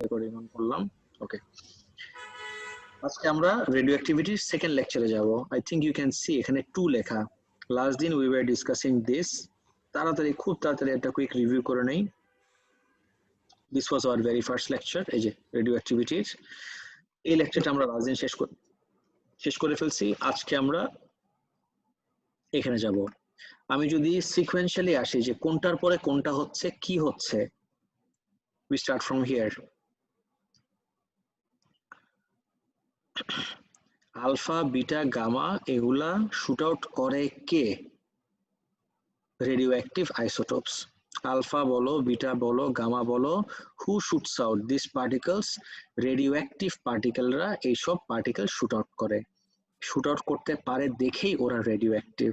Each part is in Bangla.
রেকর্ডিং অন করলাম। ওকে, আজকে আমরা রেডিও অ্যাক্টিভিটির সেকেন্ড লেকচারে যাব। I think you can see এখানে 2 লেখা। লাস্ট দিন উই ওয়ার ডিসকাসিং দিস। খুব তাড়াতাড়ি একটা কুইক রিভিউ করে নেই। This was our very first lecture, এই যে রেডিও অ্যাক্টিভিটির। এই লেকচারটা আমরা লাস্ট দিন শেষ করে ফেলছি। আজকে আমরা এখানে যাব। আমি যদি সিকোয়েন্সিয়ালি আসি যে কোনটার পরে কোনটা হচ্ছে, কি হচ্ছে, we start from here. Alpha, beta, gamma এগুলা শুট আউট করে কে? Radioactive isotopes. আলফা বলো, বিটা বলো, গামা বলো, who shoots out this particles? Radioactive পার্টিকেলরা এইসব পার্টিকেল শুট আউট করে। শুট আউট করতে পারে দেখেই ওরা রেডিওঅ্যাক্টিভ।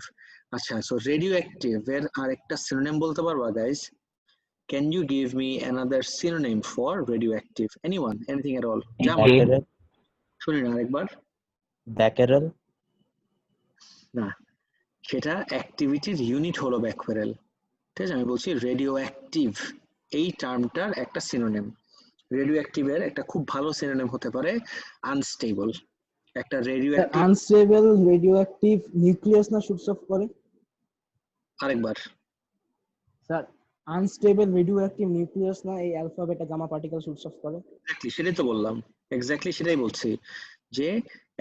আচ্ছা, সো রেডিওঅ্যাক্টিভ এর আরেকটা সিনোনিম বলতে পারবা guys? Can you give me another synonym for radioactive? Anyone? Anything at all? Becquerel. শুনি না আরেকবার। Becquerel. না, সেটা অ্যাক্টিভিটির ইউনিট হলো ব্যাকোয়ারেল। ঠিক আছে, আমি বলছি রেডিও অ্যাক্টিভ এই টার্মটার একটা সিনোনিম। রেডিও অ্যাক্টিভের একটা খুব ভালো সিনোনিম হতে পারে আনস্টেবল। একটা radioactive unstable radioactive nucleus না শুটস অফ করে? আরেকবার স্যার, আনস্টেবল রেডিওঅ্যাক্টিভ নিউক্লিয়াস না এই alpha beta gamma particle shoots off করে? এক্স্যাক্টলি সেটাই তো বললাম, এক্স্যাক্টলি সেটাই বলছি যে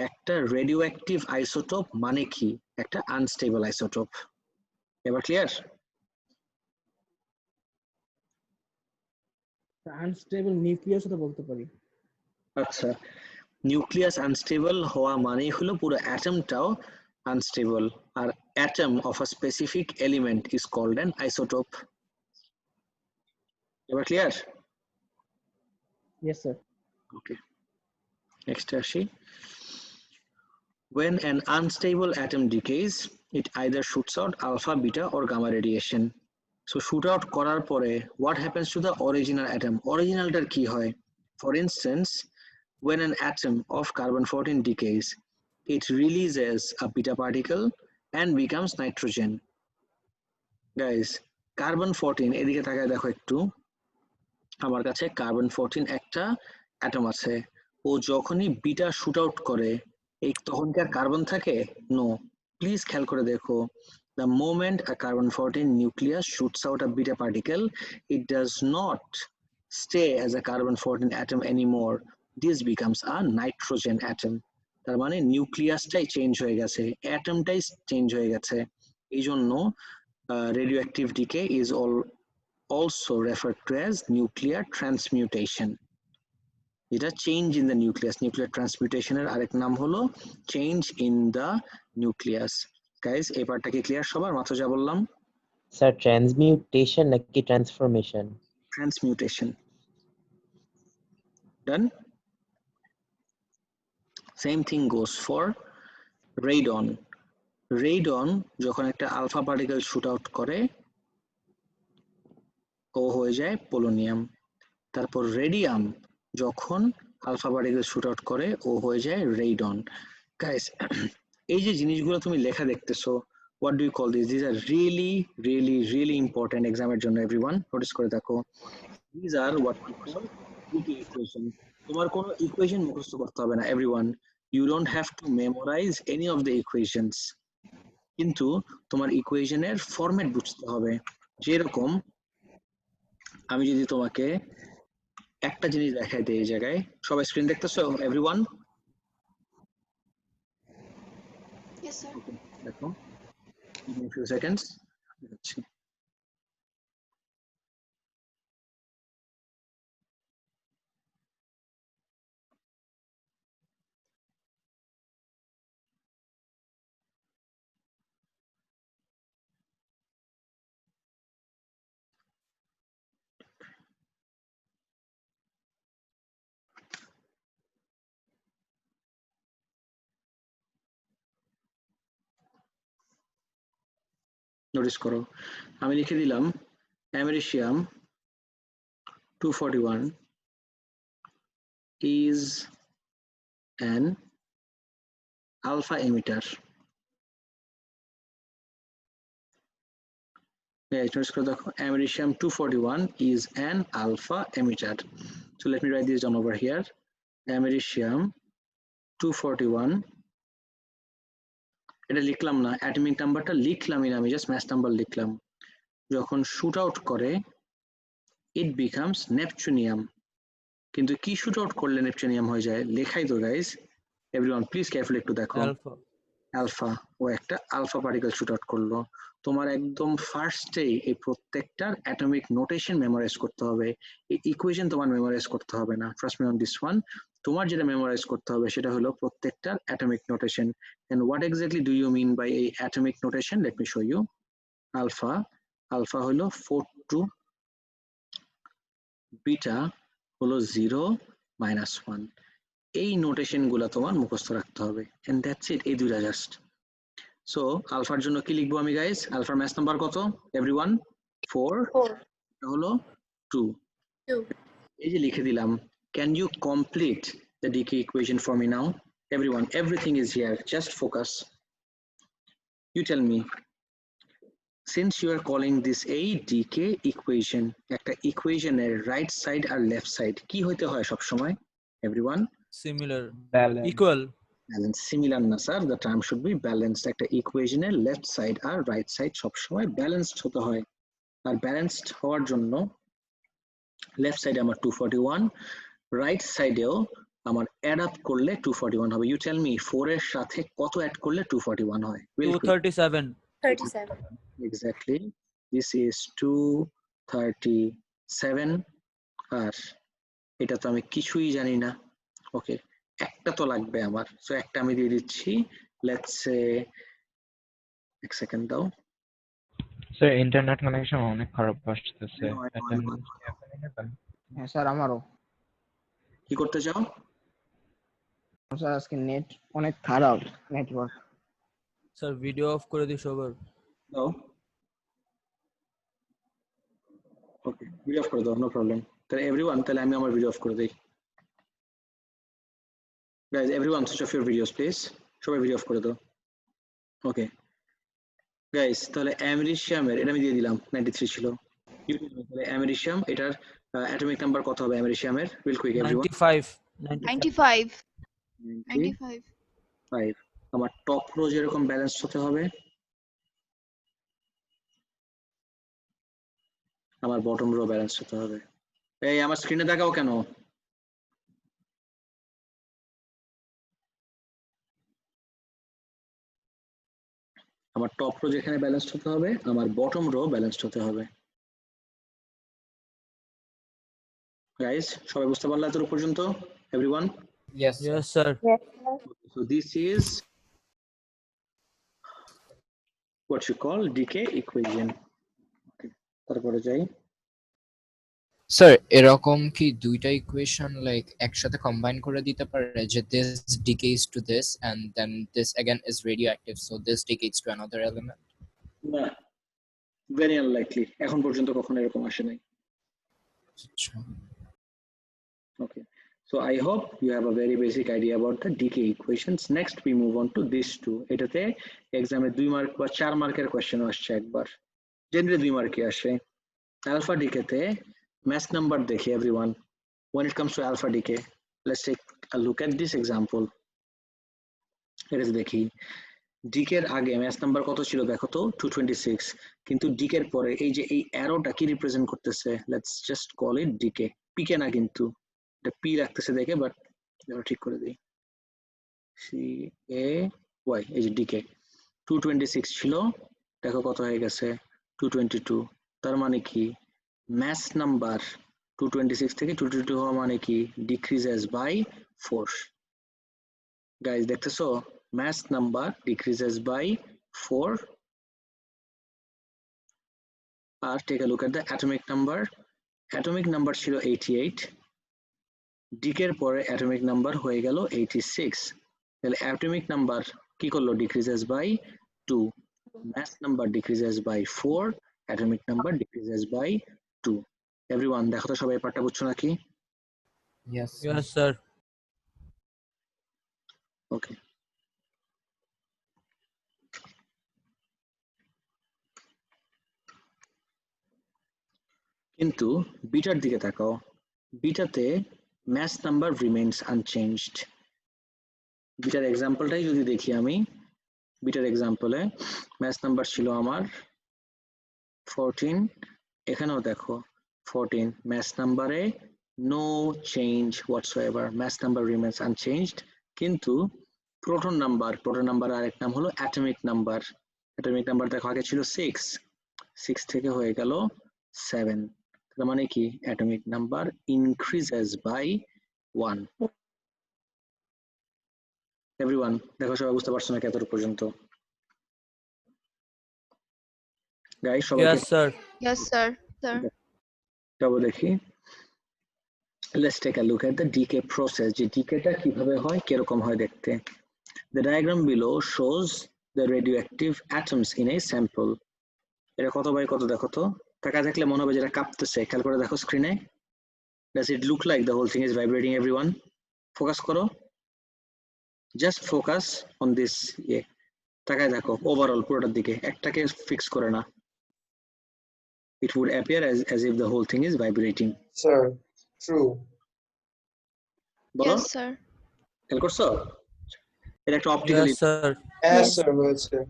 একটা রেডিও অ্যাক্টিভ আইসোটোপ মানে কি? একটা আনস্টেবল আইসোটোপ। এবার ক্লিয়ার? আনস্টেবল নিউক্লিয়াস তো বলতে পারি। আচ্ছা, নিউক্লিয়াস আনস্টেবল হওয়া মানেই হলো পুরো অ্যাটমটাও আনস্টেবল, আর atom of a specific element is called an isotope. এবার clear? Yes sir. Okay, next আসি। When an unstable atom decays, it either shoots out alpha, beta or gamma radiation. So shoot out করার পরে what happens to the original atom? Originalটার কি হয়? For instance, when an atom of carbon-14 decays, it releases a beta particle and becomes nitrogen. Guys, carbon-14 এদিকে তাকায় দেখো একটু। আমার কাছে carbon-14 একটা অ্যাটম আছে। ও যখনই বিটা শুট আউট করে, এই তখন কি আর কার্বন থাকে? নো। প্লিজ খেয়াল করে দেখো, the moment a carbon-14 nucleus shoots out a beta particle, it does not stay as a carbon-14 atom anymore. This becomes a nitrogen atom. তার মানে নিউক্লিয়াসটাই চেঞ্জ হয়ে গেছে, অ্যাটমটাই চেঞ্জ হয়ে গেছে। এই জন্য radioactive decay is also referred to as nuclear transmutation. এটা change in the nucleus. Nuclear ট্রান্সমিউটেশনের আরেক নাম হলো change in the nucleus. Guys, এই পার্টটা কি ক্লিয়ার সবার? মাত্র যা বললাম। স্যার, ট্রান্সমিউটেশন নাকি transformation? Transmutation. Done. Same thing goes for radon. Radon যখন একটা আলফা পার্টিকেল শুট আউট করে, ও হয়ে যায় পোলোনিয়াম। তারপর রেডিয়াম যখন আলফা পার্টিকেল শুট আউট করে, ও হয়ে যায় রেডন। গাইস, এই যে জিনিসগুলো তুমি লেখা দেখতেছো, what do you call this? These are really important এক্সামের জন্য। এভরিওয়ান নোটিস করে দেখো, these are what we call duty equation. তোমার কোনো ইকুয়েশন মুখস্থ করতে হবে না everyone, you don't have to memorize any of the equations, কিন্তু তোমার ইকুয়েশনের ফরম্যাট বুঝতে হবে। যেরকম আমি যদি তোমাকে একটা জিনিস দেখাই দিই, এই জায়গায় সবাই স্ক্রিন দেখতেছো এভরিওয়ান? Yes, sir. দেখো, give me a few seconds. Notice করো, আমি লিখে দিলাম অ্যামেরিশিয়াম 241 is an alpha emitter. notice করে দেখো, americium 241 is an alpha emitter. So let me write this down over here. Americium 241, এটা লিখলাম না, অ্যাটমিক নাম্বারটা লিখলামই না, আমি জাস্ট ম্যাস নাম্বার লিখলাম। যখন শুট আউট করে ইট বিকামস নেপচুনিয়াম। কিন্তু কি শুট আউট করলে নেপচুনিয়াম হয়ে যায়, লেখাই তো গাইস। এভরিওয়ান প্লিজ কেয়ারফুলি একটু দেখো। আলফা। আলফা, ও একটা আলফা পার্টিকেল শুট আউট করলো। তোমার একদম ফার্স্টেই এই প্রত্যেকটার অ্যাটমিক নোটেশন মেমোরাইজ করতে হবে, এই ইকুয়েশন তোমার মেমোরাইজ করতে হবে না। Trust me on this one. তোমার যেটা মেমোরাইজ করতে হবে সেটা হলো প্রত্যেকটার atomic notation. And what exactly do you mean by এই atomic notation? Let me show you. Alpha, alpha হলো 4 2, বিটা হলো 0 -1। এই নোটেশন গুলা তোমার মুখস্থ রাখতে হবে, এন্ড দ্যাটস ইট। এই দুইটা জাস্ট। সো আলফার জন্য কি লিখবো আমি গাইস? আলফার ম্যাথ নাম্বার কত এভরিওয়ান? 4, 4, এটা হলো 2। 2. এই যে লিখে দিলাম। Can you complete the decay equation for me now? Everyone, everything is here, just focus. You tell me, since you are calling this এই ডিকে ইকুয়েশন, একটা ইকুয়েশনের রাইট সাইড আর লেফট সাইড কি হইতে হয় সব সময় everyone? Similar, Balance. Equal. Balance. Similar না sir, the term should be balanced. একটা ইকুয়েশনের লেফট সাইড আর রাইট সাইড সবসময় ব্যালেন্সড হতে হয়। আর ব্যালেন্সড হওয়ার জন্য লেফট সাইডে আমার 241, রাইট সাইডেও আমার অ্যাড আপ করলে 241 হবে। ইউ টেল মি 4 এর সাথে কত অ্যাড করলে 241 হয়? 237। 37. Exactly, this is 237। আর এটা তো আমি কিছুই জানি না। ওকে, একটা তো লাগবে আমার, সো একটা আমি দিয়ে দিচ্ছি। লেটস সে, এক সেকেন্ড দাও। স্যার ইন্টারনেট কানেকশন অনেক খারাপ আসতেছে। I know, I know, I know. Attendance কি আপনি নেবেন? হ্যাঁ স্যার, আমারও। কি করতে চাও? স্যার আজকে নেট অনেক খারাপ, নেটওয়ার্ক। স্যার ভিডিও অফ করে দিই সবার। দাও। ওকে, ভিডিও অফ করে দাও, নো প্রবলেম। তাহলে এভরিওয়ান, তাহলে আমি আমার ভিডিও অফ করে দিই। Guys, everyone switch off your videos please. সবাই ভিডিও অফ করে দাও। ওকে গাইজ, তাহলে অ্যামেরিশিয়ামের, এটা আমি দিয়ে দিলাম, 93 ছিল। তাহলে অ্যামেরিশিয়াম, এটার অ্যাটমিক নাম্বার কত হবে অ্যামেরিশিয়ামের? Reel quick everyone. 95। 95. 95। 95. আমার টপ রো যেরকম ব্যালেন্স হতে হবে, আমার বটম রো ব্যালেন্স হতে হবে। এই আমার স্ক্রিনে দেখাও কেন? আমার টপ রো যেখানে ব্যালেন্সড হতে হবে, আমার বটম রো ব্যালেন্সড হতে হবে। গাইস, সবাই বুঝতে পারলে এত পর্যন্ত? Everyone? Yes, yes sir. Yes, sir. So this is what you call decay equation. Okay, তারপরে যাই। স্যার এরকম কি দুইটা ইকুয়েশন লাইক একসাথে কম্বাইন করে দিতে পারে যে this decays to this and then this again is radioactive so this decays to another element? না, ভেরি আনলাইকলি, এখন পর্যন্ত কখনো এরকম আসে নাই। আচ্ছা। Okay, so I hope you have a very basic idea about the decay equations. Next we move on to this two. এটাতে এক্সামে 2 মার্ক বা 4 মার্কের কোশ্চেন আসছে একবার, জেনারেলি 2 মার্কে আসে। Alpha decay তে mass number দেখি everyone. When it comes to alpha decay, let's take a look at this example. Let us দেখি ডিকের আগে ম্যাচ নাম্বার কত ছিল দেখো তো, 226। কিন্তু ডিকের পরে এই যে এই অ্যারোটা কি রিপ্রেজেন্ট করতেছে? Let's just call it decay. পিকে না, কিন্তু এটা পি রাখতেছে দেখে, বাট ঠিক করে দিই। সি এ ওয়াই, এই যে ডিকে 226 ছিল, দেখো কত হয়ে গেছে 222। তার মানে কি ম্যাচ নাম্বার 226 থেকে 222 হওয়া মানে কি ডিক্রিজেস বাই 4। গাইজ দেখতেছো, mass number decreases by 4. আর take a look at the atomic number. Atomic number ছিল 88, ডিকের পরে atomic number হয়ে গেল 86। তাহলে atomic number কি করলো? decreases by 2, mass number decreases by 4, atomic number decreases by 2. Everyone, দেখো তো সবাই পাঠটা বুঝছো নাকি? Yes. Yes sir. ওকে, কিন্তু বিটার দিকে তাকাও, বিটাতে mass number remains unchanged. বিটার এক্সাম্পলটাই যদি দেখি আমি, বিটার এক্সাম্পলে mass number ছিল আমার 14, এখানেও দেখো 14, mass number-এ no change whatsoever, mass number remains unchanged, কিন্তু proton number আরেক নাম হলো atomic number দেখো আগে ছিল 6 থেকে হয়ে গেল 7, তার মানে কি atomic number increases by 1. Everyone দেখো সবাই বুঝতে পারছো না কতটুকু পর্যন্ত? গাইস সবাইকে Yes, sir. Yes, sir. Sir. যাবো দেখি। Let's take a look at the decay process. যে ডিকেটা কিভাবে হয়, কিরকম হয় দেখতে। The diagram below shows the radioactive atoms in a sample. এটা কত বাই কত দেখো তো, টাকা দেখলে মনে হবে যেটা কাঁপতেছে, খেয়াল করে দেখো স্ক্রিনে। Does it look like the whole thing is vibrating, everyone? Focus করো, জাস্ট ফোকাস অন দিস ইয়ে, তাকায় দেখো ওভারঅল পুরোটার দিকে, একটাকে ফিক্স করে না। It would appear as if the whole thing is vibrating. Sir, true. বলো, Yes, sir. খেয়াল করছো? এটা একটা optical. Yes, sir. Yes, Yes. sir, well, sir.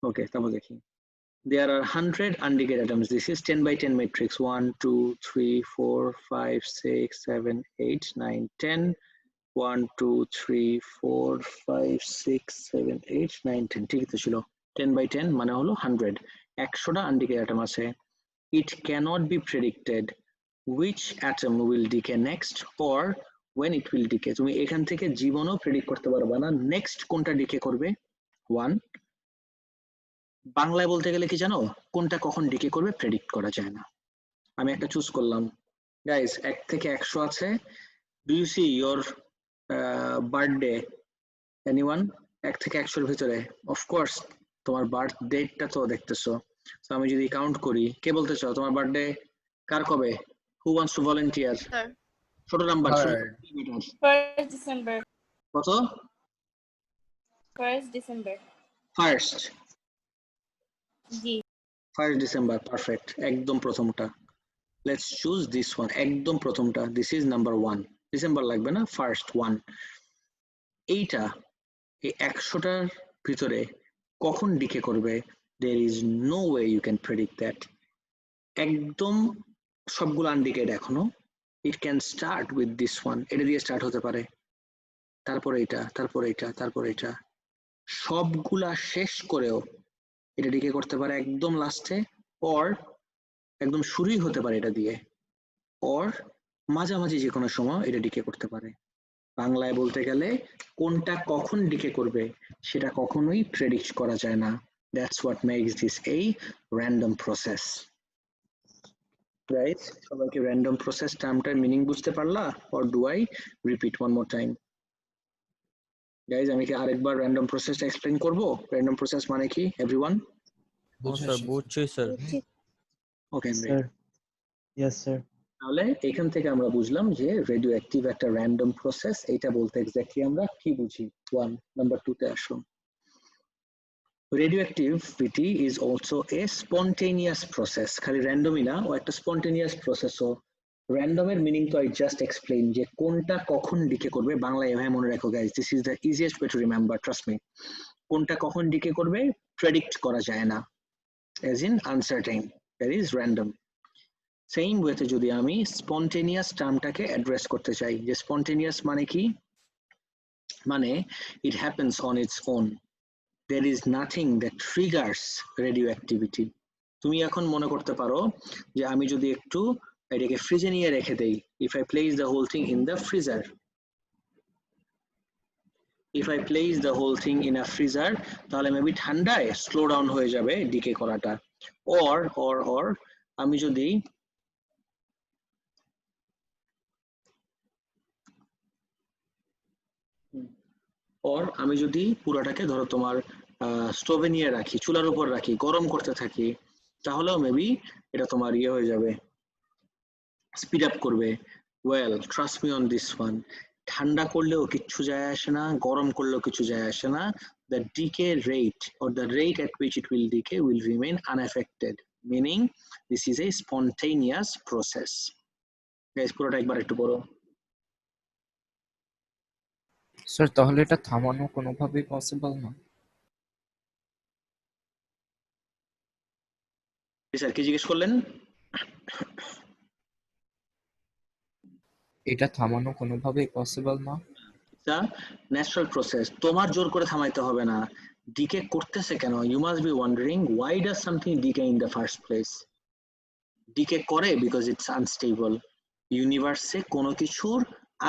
ওকে, তারপর দেখি। There are 100 undecayed atoms. This is 10 by 10 matrix. 1, 2, 3, 4, 5, 6, 7, 8, 9, 10. 1, 2, 3, 4, 5, 6, 7, 8, 9, 10. ঠিকই তো ছিল। 10 by 10 মানে হলো 100. 100টা undecayed atom আছে। It cannot be predicted which atom will decay next or when it will decay. তুমি এখান থেকে জীবনও প্রেডিক্ট করতে পারবে না নেক্সট কোনটা ডিকে করবে। 1, বাংলায় বলতে গেলে কি জানো, কোনটা কখন ডিকে করবে প্রেডিক্ট করা যায় না। আমি একটা চুজ করলাম, গাইস 1 থেকে 100 আছে। Do you see your birthday, anyone? 1 থেকে 100 এর ভিতরে অফকোর্স তোমার বার্থ ডেটটা তো দেখতেছো। তো আমি যদি কাউন্ট করি, কে বলতে চাও তোমার বার্থডে কার কবে? Who wants to volunteer? Sir. ছোট নাম্বার, Third. 1st December. কত? 1st December. ফার্স্ট, জি। 1 ডিসেম্বর, পারফেক্ট, একদম প্রথমটা। লেটস চুজ দিস ওয়ান, একদম প্রথমটা। দিস ইজ নাম্বার 1, ডিসেম্বর লাগবে না, ফার্স্ট 1। এইটা এই 100টার ভিতরে কখন ডিকে করবে, there is no way you can predict that. একদম সবগুলো আনডিকেড এখনো। it can start with this one, এটা দিয়ে স্টার্ট হতে পারে, তারপরে এটা, তারপরে এটা, তারপরে এটা, সবগুলা শেষ করেও এটা ডিকে করতে পারে একদম লাস্টে, অর একদম শুরুই হতে পারে এটা দিয়ে, অর মাঝামাঝি যে কোনো সময় এটা ডিকে করতে পারে। বাংলায় বলতে গেলে কোনটা কখন ডিকে করবে সেটা কখনোই প্রেডিক্ট করা যায় না। That's what makes this a random process. Right, সবাইকে র্যান্ডম প্রসেস টার্মটার মিনিং বুঝতে পারলা? Or do I repeat one more time? Guys আমি কি আরেকবার র্যান্ডম প্রসেসটা এক্সপ্লেইন করব? র্যান্ডম প্রসেস মানে কি এভরিওয়ান? Oh, sir. বুঝছি স্যার। ওকে, Sir. Yes, sir. তাহলে এখান থেকে আমরা বুঝলাম যে রেডিও অ্যাক্টিভ একটা র্যান্ডম প্রসেস। এটা বলতে এক্স্যাক্টলি আমরা কি বুঝি? 1, নাম্বার 2 তে আসো। Radioactivity is also a spontaneous process. খালি র্যান্ডমই না, ও একটা স্পন্টেনিয়াস প্রসেসও। র্যান্ডমের মিনিং তো আই জাস্ট এক্সপ্লেইন, যে কোনটা কখন ডিকে করবে। বাংলায় এভাবে মনে রাখো guys, this is the easiest way to remember, trust me. কোনটা কখন ডিকে করবে প্রেডিক্ট করা যায় না, as in uncertain, that is random. Same ওয়েতে যদি আমি স্পন্টেনিয়াস টার্মটাকে অ্যাড্রেস করতে চাই, যে স্পন্টেনিয়াস মানে কি, মানে it happens on its own, there is nothing that triggers radioactivity. তুমি এখন মনে করতে পারো যে আমি যদি একটু এটাকে ফ্রিজে নিয়ে রেখে দেই, if I place the whole thing in the freezer, if I place the whole thing in a freezer, তাহলে মেবি ঠান্ডায় স্লো ডাউন হয়ে যাবে ডিকে করাটা। or আমি যদি আমি যদি পুরাটাকে ধরো তোমার স্টোভে নিয়ে রাখি, চুলার উপর রাখি, গরম করতে থাকি, তাহলেও মেবি এটা তোমার ইয়ে হয়ে যাবে, স্পিড আপ করবে। Well trust me on this one, ঠান্ডা করলেও কিচ্ছু যায় আসে না, গরম করলেও কিছু যায় আসে না। The decay rate or the rate at which it will decay will remain unaffected. meaning this is a spontaneous process. Guys, পুরোটা একবার একটু পড়ো। স্যার তাহলে এটা থামানো কোনোভাবেই পসিবল না? স্যার কি জিজ্ঞেস করলেন? এটা থামানো কোনোভাবেই পসিবল না? এটা ন্যাচারাল প্রসেস, তোমার জোর করে থামাইতে হবে না। ডিকে করতেছে কেন? You must be wondering why does something decay in the first place. Decay করে বিকজ ইটস আনস্টেবল। ইউনিভার্সে কোনো কিছুর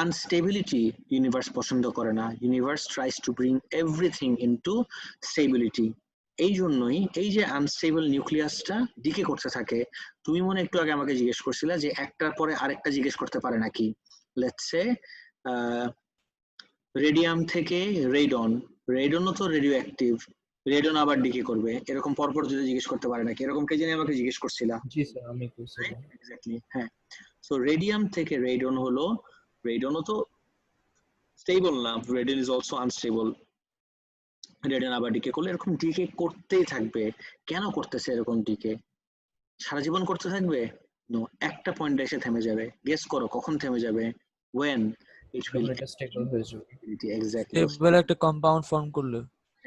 আনস্টেবিলিটি ইউনিভার্স পছন্দ করে না। Universe tries to bring everything into stability. এই জন্যই এই যে আনস্টেবল নিউক্লিয়াসটা ডিকে করতে থাকে। তুমি মনে একটু আগে আমাকে জিজ্ঞেস করছিলা যে একটার পরে আরেকটা জিজ্ঞেস করতে পারে নাকি। লেটস সে রেডিয়াম থেকে রেডন, রেডনও তো রেডিও অ্যাক্টিভ, রেডন আবার ডিকে করবে, এরকম পরপর যদি জিজ্ঞেস করতে পারে নাকি, এরকম কে জানি আমাকে জিজ্ঞেস করছিলা। জি স্যার, আমি করছিলাম। এক্স্যাক্টলি, হ্যাঁ। সো রেডিয়াম থেকে রেডন হলো, রেডনও তো স্টেবল না, radon is also unstable. Radon আবার ডিকে করলে এরকম ডিকে করতেই থাকবে। কেন করতেছে এরকম ডিকে? সারা জীবন করতে থাকবে? নো, একটা পয়েন্টে এসে থেমে যাবে। গেস করো কখন থেমে যাবে? when it will এটা স্টেবল হয়ে যাবে। exactly স্টেবল একটা কম্পাউন্ড ফর্ম করলে।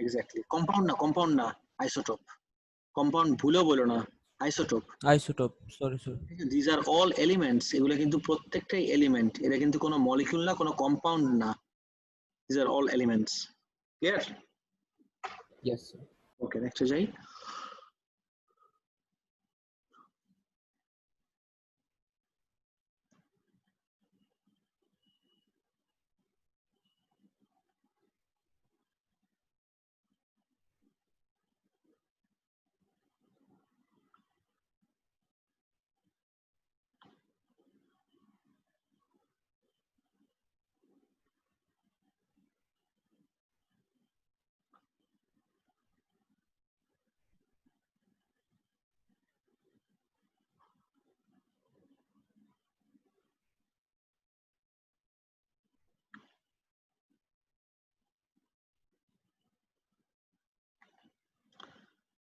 exactly কম্পাউন্ড না আইসোটোপ। কম্পাউন্ড ভুলেও বলো না, isotope. Isotope, sorry. these are all elements, এগুলো কিন্তু প্রত্যেকটাই এলিমেন্ট, এটা কিন্তু কোনো মলিকিউল না, কোনো কম্পাউন্ড না। these are all elements. clear? Yes sir. Okay, next যাই।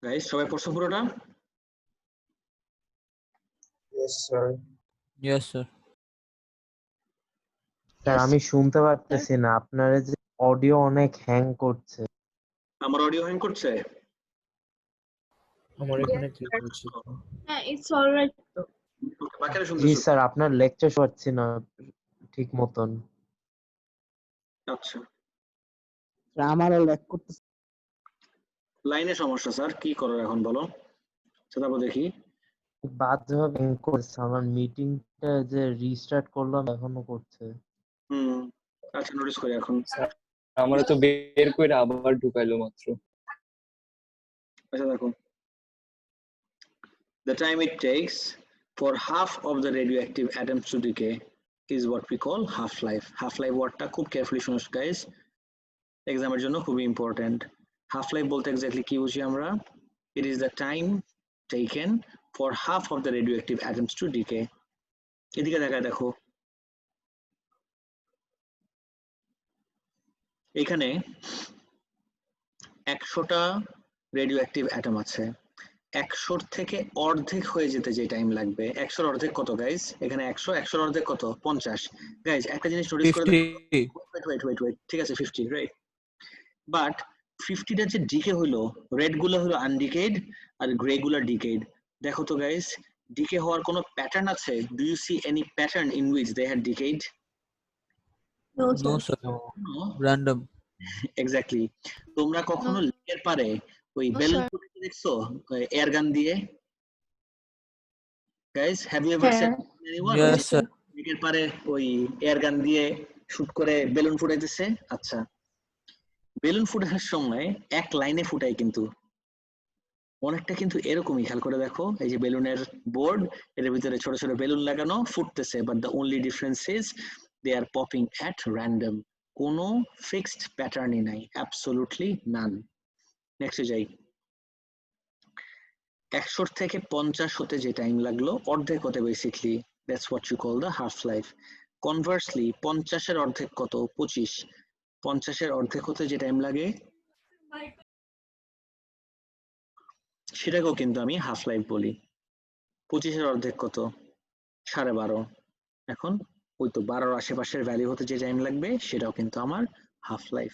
গাইস, সবাই পড়ছো পুরোটা? Yes, sir. Yes sir. Sir আমি শুনতে পারতেছি না, আপনার যে অডিও অনেক হ্যাং করছে। আমার অডিও হ্যাং করছে? আমার এখানে ক্লিক হচ্ছে। হ্যাঁ, it's alright তো। বাকিরা জি শুনতেছো? স্যার, আপনার লেকচার পাচ্ছি না ঠিক মতন। আচ্ছা, আমারও ল্যাগ করতেছে। লাইনে সমস্যা স্যার, কি করার এখন বলো, সেটাও দেখি। বাজেভাবে হ্যাং করছে, আমার মিটিংটা যে রিস্টার্ট করলাম এখনো করছে। আচ্ছা, নোটিস করি এখন। আমার তো বের করে আবার ঢুকাইলো মাত্র। আচ্ছা দেখো, the time it takes for half of the radioactive atoms to decay is what we call half life. Half life ওয়ার্ডটা খুব কেয়ারফুলি শুনুন গাইস, এক্সামের জন্য খুবই ইম্পর্টেন্ট। হাফ লাইফ বলতে এক্স্যাক্টলি কি বুঝি আমরা? it is the time taken for half of the radioactive atoms to decay. এদিকে দেখায় দেখো, এখানে 100টা রেডিও অ্যাক্টিভ অ্যাটম আছে। 100 থেকে অর্ধেক হয়ে যেতে যে টাইম লাগবে, 100 অর্ধেক কত গাইস? এখানে 100 অর্ধেক কত? 50। গাইস একটা জিনিস নোটিস করে দেখো, 50। ওয়েট, ঠিক আছে 50 রাইট, বাট 50টা যে ডিকে হইলো, রেড গুলো হলো আনডিকেড আর গ্রে গুলো ডিকেড। দেখো তো গাইস, ডিকে হওয়ার কোনো প্যাটার্ন আছে? Do you see any pattern in which they had decayed? No, no sir. Sir, random. Exactly. তোমরা কখনো No. লেকের পারে ওই No, বেলুন sir. ফুটাইতে দেখছো এয়ার গান দিয়ে? Guys, have you ever seen হ্যাঁ। Anyone yes sir. লেকের পারে ওই এয়ার গান দিয়ে শুট করে বেলুন ফুটাইতেছে? আচ্ছা, বেলুন ফুটানোর সময় এক লাইনে ফুটাই, কিন্তু অনেকটা কিন্তু এরকমই, খেয়াল করে দেখো, এই যে বেলুনের বোর্ড, এর ভিতরে ছোট ছোট বেলুন লাগানো, ফুটতেছে, but the only difference is they are popping at random. কোনো ফিক্সড প্যাটার্নই নাই, অ্যাবসলিউটলি নান। নেক্সটে যাই। 100 থেকে 50 হতে যে টাইম লাগলো, অর্ধেক হতে basically, that's what you call the half life. Conversely 50-এর অর্ধেক কত? 25। 50-এর অর্ধেক হতে যে টাইম লাগে সেটাকেও কিন্তু আমি হাফ লাইফ বলি। 25-এর অর্ধেক কত? 12.5। এখন ওই তো 12-র আশেপাশের ভ্যালু হতে যে টাইম লাগবে সেটাও কিন্তু আমার হাফ লাইফ।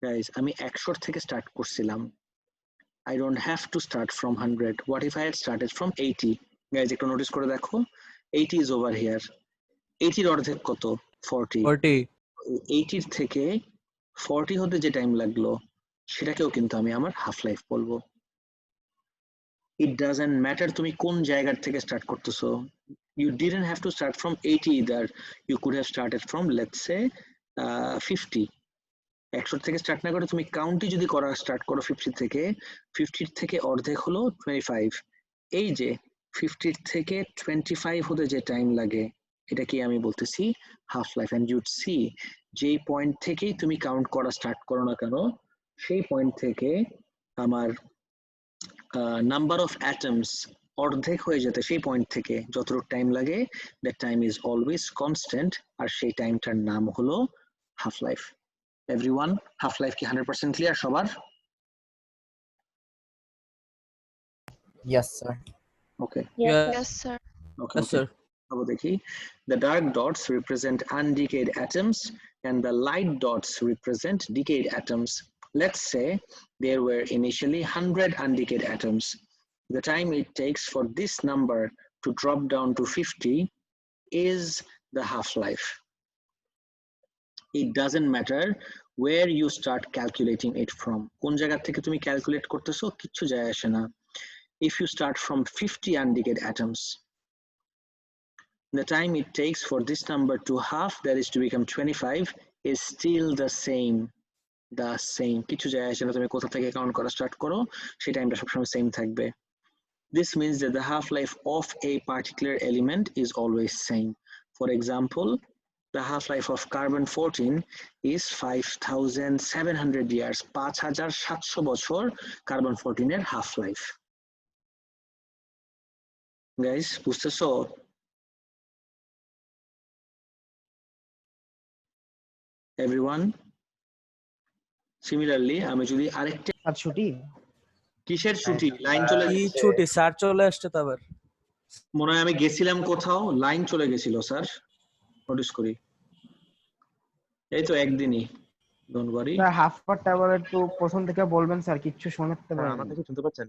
গাইজ আমি 100 থেকে স্টার্ট করছিলাম। I don't have to start from 100. What if I had started from 80? Guys, একটু নোটিস করে দেখো, 80 is over here. 80-র অর্ধেক কত? 40. 40 80-র থেকে 40 হতে যে টাইম লাগলো সেটাকেও কিন্তু আমি আমার হাফ লাইফ বলবো। It doesn't matter তুমি কোন জায়গার থেকে স্টার্ট করতেছো। You didn't have to start from 80 either. You could have started from, let's say, 50. 100 থেকে স্টার্ট না করে তুমি কাউন্টই যদি করা স্টার্ট করো 50 থেকে, 50 থেকে অর্ধেক হলো 25। এই যে 50 থেকে 25 হতে যে টাইম লাগে এটা কি আমি বলতেছি half life. And you'd see যেই পয়েন্ট থেকেই তুমি কাউন্ট করা স্টার্ট করো না কেন সেই পয়েন্ট থেকে আমার নাম্বার অফ অ্যাটমস অর্ধেক হয়ে যেতে সেই পয়েন্ট থেকে যতটুকু টাইম লাগে that time is always constant, আর সেই টাইমটার নাম হলো half life. Everyone, half life কি 100% ক্লিয়ার সবার? Yes, sir. ওকে yeah Yes, sir. ওকে yes ওকে sir আবার দেখি। The dark dots represent undecayed atoms and the light dots represent decayed atoms. Let's say there were initially 100 undecayed atoms. The time it takes for this number to drop down to 50 is the half-life. It doesn't matter where you start calculating it from. কোন জায়গা থেকে তুমি ক্যালকুলেট করতেছো কিচ্ছু যায় আসে না। If you start from 50 undecayed atoms, the time it takes for this number to half, that is to become 25, is still the same. কিছু যায় আসে না তুমি কোথা থেকে কাউন্ট করা স্টার্ট করো সেই টাইমটা সবসময় সেম থাকবে। This means that the half-life of a particular element is always same. For example, the half-life of carbon-14 is 5,700 years. 5,700 বছর carbon-14 এর half-life. Guys, বুঝতেছো? Everyone? Similarly, আমি যদি আরেকটা আর ছুটি কিসের ছুটি লাইন চলে কি গেছে ছুটি স্যার চলে আসছে তো আবার মনে হয় আমি গেছিলাম কোথাও লাইন চলে গেছিল স্যার নোটিস করি এই তো একদিনই ডোন্ট ওয়ারি স্যার হাফ পার্টটা আবার একটু প্রথম থেকে বলবেন স্যার, কিচ্ছু শুনতে স্যার পারেন আমাকে কি শুনতে পাচ্ছেন?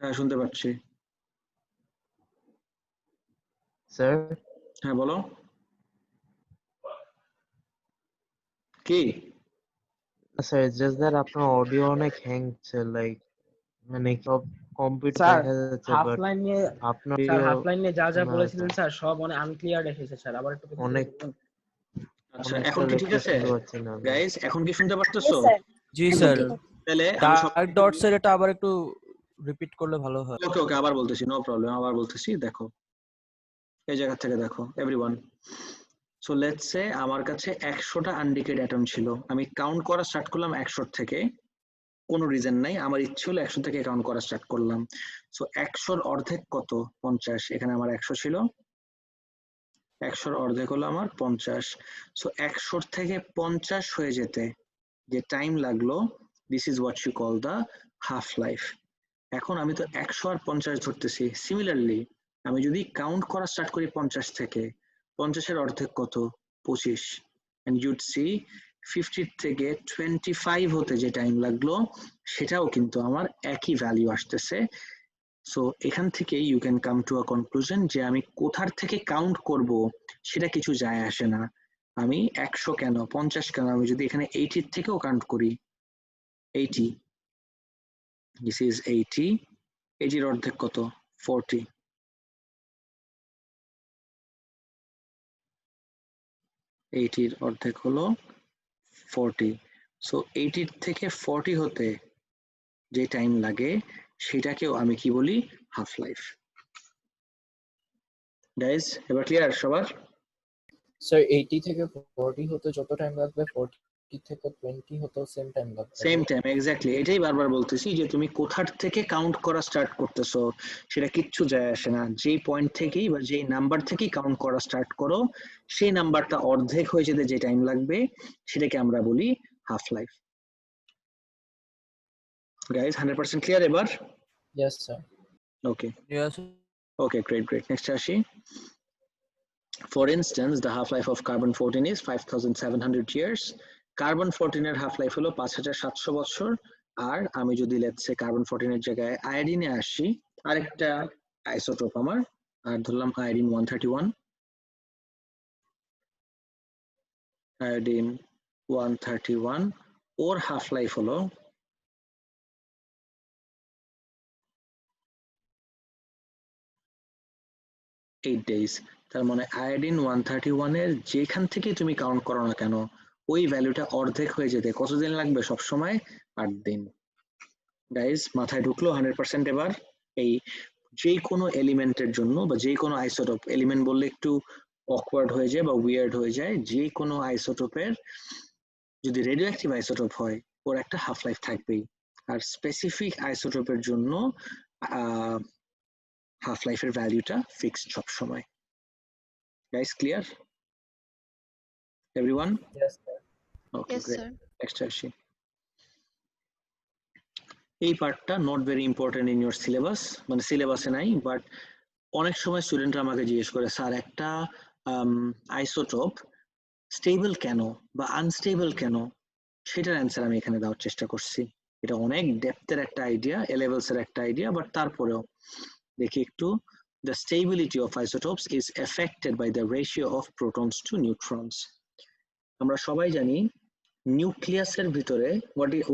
হ্যাঁ শুনতে পাচ্ছি স্যার হ্যাঁ বলো কি স্যার জাস্ট দ্যাট আপনার অডিও অনেক হ্যাংছে, লাইক মানে সব কমপ্লিট স্যার। দেখা যাচ্ছে হাফ বাট লাইন নিয়ে আপনার স্যার audio হাফ লাইন নিয়ে যা যা শোনা বলেছিলেন যাচ্ছে স্যার সব অনেক আনক্লিয়ার এসেছে স্যার, আবার একটু অনেক আচ্ছা অনেকটা এখন কি ঠিক লেকচার আছে শুনতে পাচ্ছি না আমি। গাইস এখন কি শুনতে পারতেছো Yes, sir. জি স্যার তাহলে আমি ডার্ক ডটস এর এটা আবার একটু রিপিট করলে ভালো হয় ওকে ওকে আবার বলতেছি নো প্রবলেম আবার বলতেছি দেখো এই জায়গা থেকে দেখো এভরিওয়ান সো লেটস সে আমার কাছে 100টা আনডিকেড অ্যাটম ছিল আমি কাউন্ট করা স্টার্ট করলাম 100 থেকে কোনো রিজন নাই আমার ইচ্ছে হলো 100 থেকে কাউন্ট করা স্টার্ট করলাম সো 100-র অর্ধেক কত 50 এখানে আমার 100 ছিল 100-র অর্ধেক হলো আমার 50 সো 100 থেকে 50 হয়ে যেতে যে টাইম লাগলো this is what you call the half life এখন আমি তো 100 আর 50 ধরতেছি সিমিলারলি আমি যদি কাউন্ট করা স্টার্ট করি 50 থেকে 50-এর অর্ধেক কত 25 এন্ড ইউড সি 50 থেকে 25 হতে যে টাইম লাগলো সেটাও কিন্তু আমার একই ভ্যালু আসতেছে সো এখান থেকে you can come to a conclusion যে আমি কোথার থেকে কাউন্ট করব সেটা কিছু যায় আসে না আমি 100 কেন 50 কেন আমি যদি এখানে 80 থেকেও কাউন্ট করি 80 this is 80 80-র অর্ধেক কত 40 80-র অর্ধেক হলো 40 সো 80 থেকে 40 হতে যে টাইম লাগে সেটাকেও আমি কি বলি হাফ লাইফ গাইস এবার ক্লিয়ার সবার স্যার 80 থেকে 40 হতে যত টাইম লাগবে 40 থেকে 20 হতেও সেম টাইম লাগবে সেম টাইম এক্স্যাক্টলি এটাই বারবার বলতেছি যে তুমি কোথার থেকে কাউন্ট করা স্টার্ট করতেছো সেটা কিচ্ছু যায় আসে না যেই পয়েন্ট থেকেই বা যেই নাম্বার থেকেই কাউন্ট করা স্টার্ট করো সেই নাম্বারটা অর্ধেক হয়ে যেতে যে টাইম লাগবে সেটাকে আমরা বলি হাফ লাইফ গাইস 100% ক্লিয়ার এবার Yes, sir. Okay. Yes. Okay, great. Next আসি. For instance, the half-life of carbon-14 is 5,700 years. Carbon-14 এর half-life হলো 5,700 বছর। আর আমি যদি let's say carbon-14 এর জায়গায় আয়োডিনে আসি, আরেকটা আইসোটোপ আমার, আর ধরলাম আয়োডিন 131, আয়োডিন 131, ওর half-life হলো 8 days। তার মানে আয়োডিন 131 এর যেখান থেকে তুমি কাউন্ট করো না কেন, ওই ভ্যালুটা অর্ধেক হয়ে যেতে কতদিন লাগবে? সবসময় 8 দিন। গাইজ মাথায় ঢুকলো 100% এবার? এই যে কোনো এলিমেন্টের জন্য বা যে কোনো আইসোটোপ, এলিমেন্ট বললে একটু অকওয়ার্ড হয়ে যায় বা উইয়ার্ড হয়ে যায়, যে কোনো আইসোটোপের যদি রেডিওঅ্যাক্টিভ আইসোটোপ হয় ওর একটা হাফ লাইফ থাকবেই, আর স্পেসিফিক আইসোটোপের জন্য হাফ লাইফের ভ্যালুটা ফিক্সড সব সময়। Guys clear everyone? Yes, sir. ওকে, Yes, গ্রেট। sir. নেক্সট আসি। এই পার্টটা not very important in your syllabus, মানে সিলেবাসে নাই, বাট অনেক সময় স্টুডেন্টরা আমাকে জিজ্ঞেস করে, স্যার একটা আইসোটোপ স্টেবল কেন বা আনস্টেবল কেন, সেটার অ্যান্সার আমি এখানে দেওয়ার চেষ্টা করছি। এটা অনেক ডেপথের একটা আইডিয়া, এ লেভেলস এর একটা আইডিয়া, বাট তারপরেও দেখি একটু। The stability of isotopes is affected by the ratio of protons to neutrons. আমরা সবাই জানি নিউক্লিয়াসের ভিতরে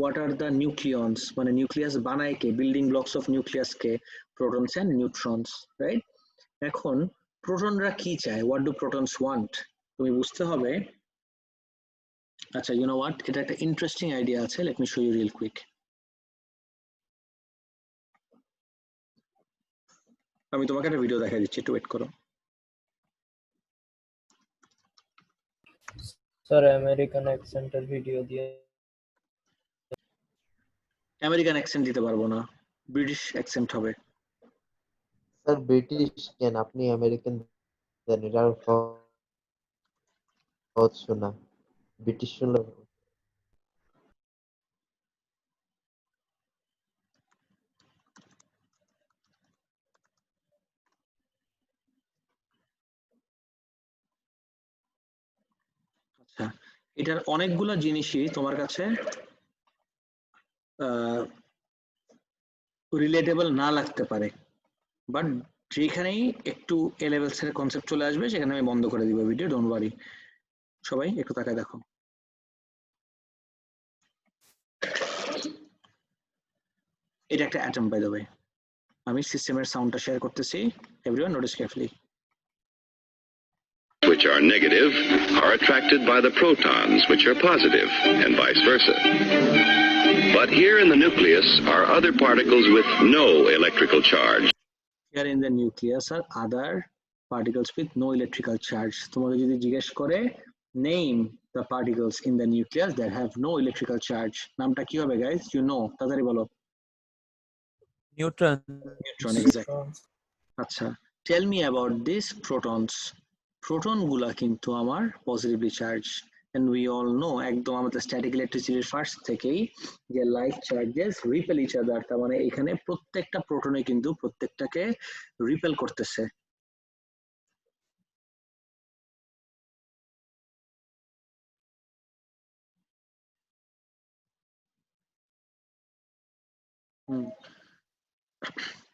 what are the nucleons, মানে নিউক্লিয়াস বানায় কে, বিল্ডিং ব্লকস অফ নিউক্লিয়াস কে? Protons and neutrons, right? এখন প্রোটনরা কি চায়? what do protons want? তুমি বুঝতে হবে। আচ্ছা, you know what, এটা একটা ইন্টারেস্টিং আইডিয়া আছে, let me show you real quick. আমি তোমাকে একটা ভিডিও দেখাই দিচ্ছি, একটু ওয়েট করো। Sir, American accent এর ভিডিও দিয়ে। আমেরিকান অ্যাকসেন্ট দিতে পারবো না, ব্রিটিশ অ্যাকসেন্ট হবে। স্যার ব্রিটিশ কেন, আপনি আমেরিকান দেন, এটা আরো সহজ শোনা, ব্রিটিশ শুনলে আচ্ছা, এটার অনেকগুলো জিনিসই তোমার কাছে রিলেটেবল না লাগতে পারে, বাট যেখানেই একটু এ লেভেলস এর কনসেপ্ট চলে আসবে সেখানে আমি বন্ধ করে দিব ভিডিও, ডোন্ট ওয়ারি। সবাই একটু তাকায় দেখো। এটা একটা অ্যাটম বাই দ্য ওয়ে। আমি সিস্টেমের সাউন্ডটা শেয়ার করতেছি, everyone notice carefully. Which are negative are attracted by the protons which are positive, and vice versa. But here in the nucleus are other particles with no electrical charge. Here in the nucleus are other particles with no electrical charge. তোমাকে যদি জিজ্ঞেস করে name the particles in the nucleus that have no electrical charge, নামটা কি হবে গাইস? You know, তাড়াতাড়ি বলো। নিউট্রন। Neutron, exactly. আচ্ছা, tell me about this protons. Proton গুলা কিন্তু আমার positively charge, and we all know একদম আমাদের স্ট্যাটিক ইলেকট্রিসিটির ফার্স্ট থেকেই যে like charges repel each other, তার মানে এখানে প্রত্যেকটা প্রোটনে কিন্তু প্রত্যেকটাকে রিপেল করতেছে।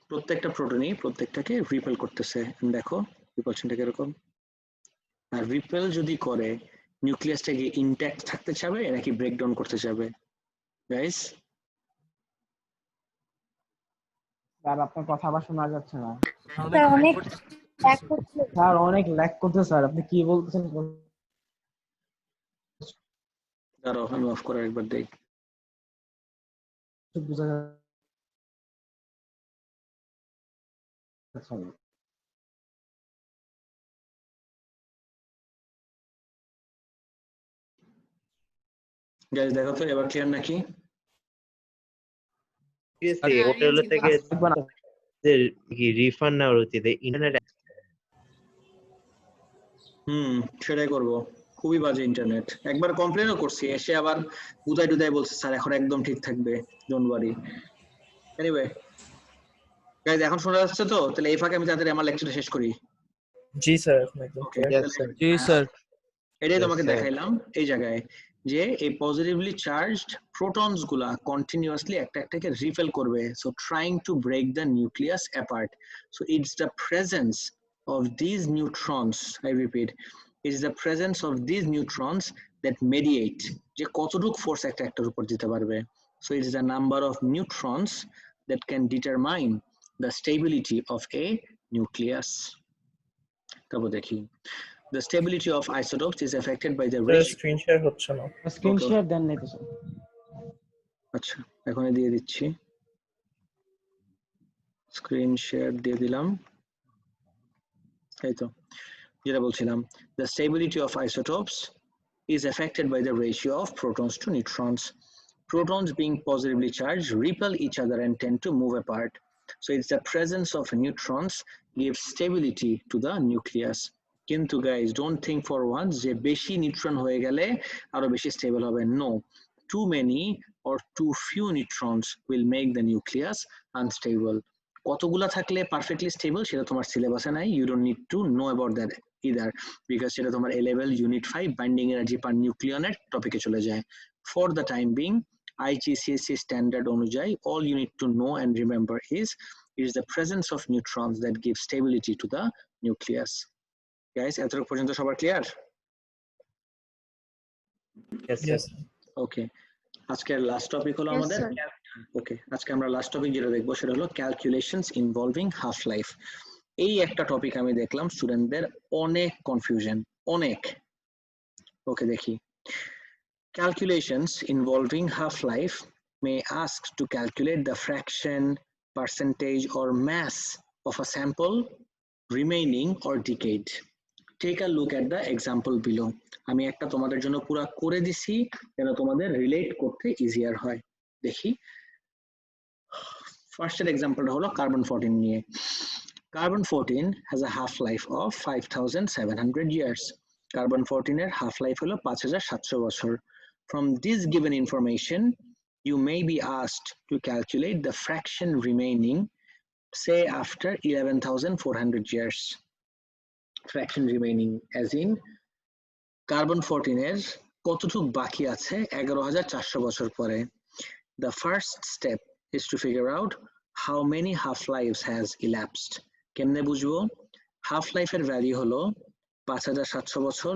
প্রত্যেকটা প্রোটনই প্রত্যেকটাকে রিপেল করতেছে। দেখো রিপালশনটা কিরকম। আর রিপেল যদি করে, নিউক্লিয়াসটাকে ইনট্যাক্ট থাকতে চাবে নাকি ব্রেকডাউন করতে চাবে গাইস? স্যার আপনার কথা আবার শোনা যাচ্ছে না। স্যার অনেক ল্যাগ করছে। স্যার অনেক ল্যাগ করছে স্যার, আপনি কি বলতেছেন? দাঁড়াও আমি অফ করে একবার দেই। বোঝা যাচ্ছে না। গাইস দেখো তো এবার ক্লিয়ার নাকি? হোটেল থেকে কি রিফান্ড নেওয়ার উচিত ইন্টারনেট? সেটাই করব। খুবই বাজে ইন্টারনেট, একবার কমপ্লেনও করছি, এসে আবার উদাই টুদাই বলছে স্যার এখন একদম ঠিক থাকবে, ডোন্ট ওয়ারি। এনিওয়ে গাইজ এখন শোনা যাচ্ছে তো? তাহলে এই ফাঁকে আমি তাড়াতাড়ি আমার লেকচারটা শেষ করি। জি স্যার এখন একদম ওকে, clear। Yes, sir. জি স্যার। এটাই Yes, তোমাকে sir. দেখাইলাম এই জায়গায় যে এই পজিটিভলি চার্জড প্রোটনস গুলা কন্টিনিউয়াসলি একটা একটাকে রিপেল করবে, so trying to break the nucleus apart. So it's the presence of this neutrons, I repeat, it's the presence of this neutrons that mediate, যে কতটুক ফোর্স একটা একটার উপর দিতে পারবে। So it's the number of neutrons that can determine the stability of A nucleus. তারপর দেখি, the stability of isotopes is affected by the ratio. Screen share হচ্ছে না। স্ক্রিন শেয়ার দেন নাই তো স্যার। আচ্ছা, এখনই দিয়ে দিচ্ছি, স্ক্রিন শেয়ার দিয়ে দিলাম। এই তো যেটা বলছিলাম, the stability of isotopes is affected by the ratio of protons to neutrons. Protons being positively charged repel each other and tend to move apart. So it's the presence of neutrons gives stability to the nucleus. কিন্তু guys, don't think for once যে বেশি নিউট্রন হয়ে গেলে আরো বেশি স্টেবল হবে। No, too many or too few neutrons will make the nucleus unstable. কতগুলা থাকলে পারফেক্টলি স্টেবল সেটা তোমার সিলেবাসে নাই, you don't need to know about that either, because সেটা তোমার A level unit 5 binding energy per nucleon এর টপিকে চলে যায়। For the time being, IGCSE standard অনুযায়ী all you need to know and remember is it is the presence of neutrons that gives stability to the nucleus. Guys, এতটুকু পর্যন্ত সবার ক্লিয়ার? Yes, Yes. sir. ওকে, আজকের লাস্ট টপিক হলো Yes, আমাদের, sir. ওকে আজকে আমরা লাস্ট টপিক যেটা দেখবো সেটা হলো ক্যালকুলেশনস ইনভলভিং হাফ লাইফ। এই একটা টপিক আমি দেখলাম স্টুডেন্টদের অনেক কনফিউশন, অনেক। ওকে দেখি, calculations involving half-life may ask to calculate the fraction, percentage or mass of a sample remaining or decayed. Take a look at the example below. আমি একটা তোমাদের জন্য পুরো করে দিছি যেন তোমাদের রিলেট করতে ইজিয়ার হয়। দেখি, ফার্স্টের এক্সাম্পলটা হলো কার্বন 14 নিয়ে। Carbon 14 has a half-life of 5,700 years. Carbon 14 এর half-life হলো 5,700 বছর। From this given information, you may be asked to calculate the fraction remaining, say after 11,400 years. Fraction remaining as in carbon 14 এর কতটুক বাকি আছে 11,400 বছর পরে। The first step is to figure out how many half-lives has elapsed. কেমনে বুঝবো? half-life এর ভ্যালু হলো 5,700 বছর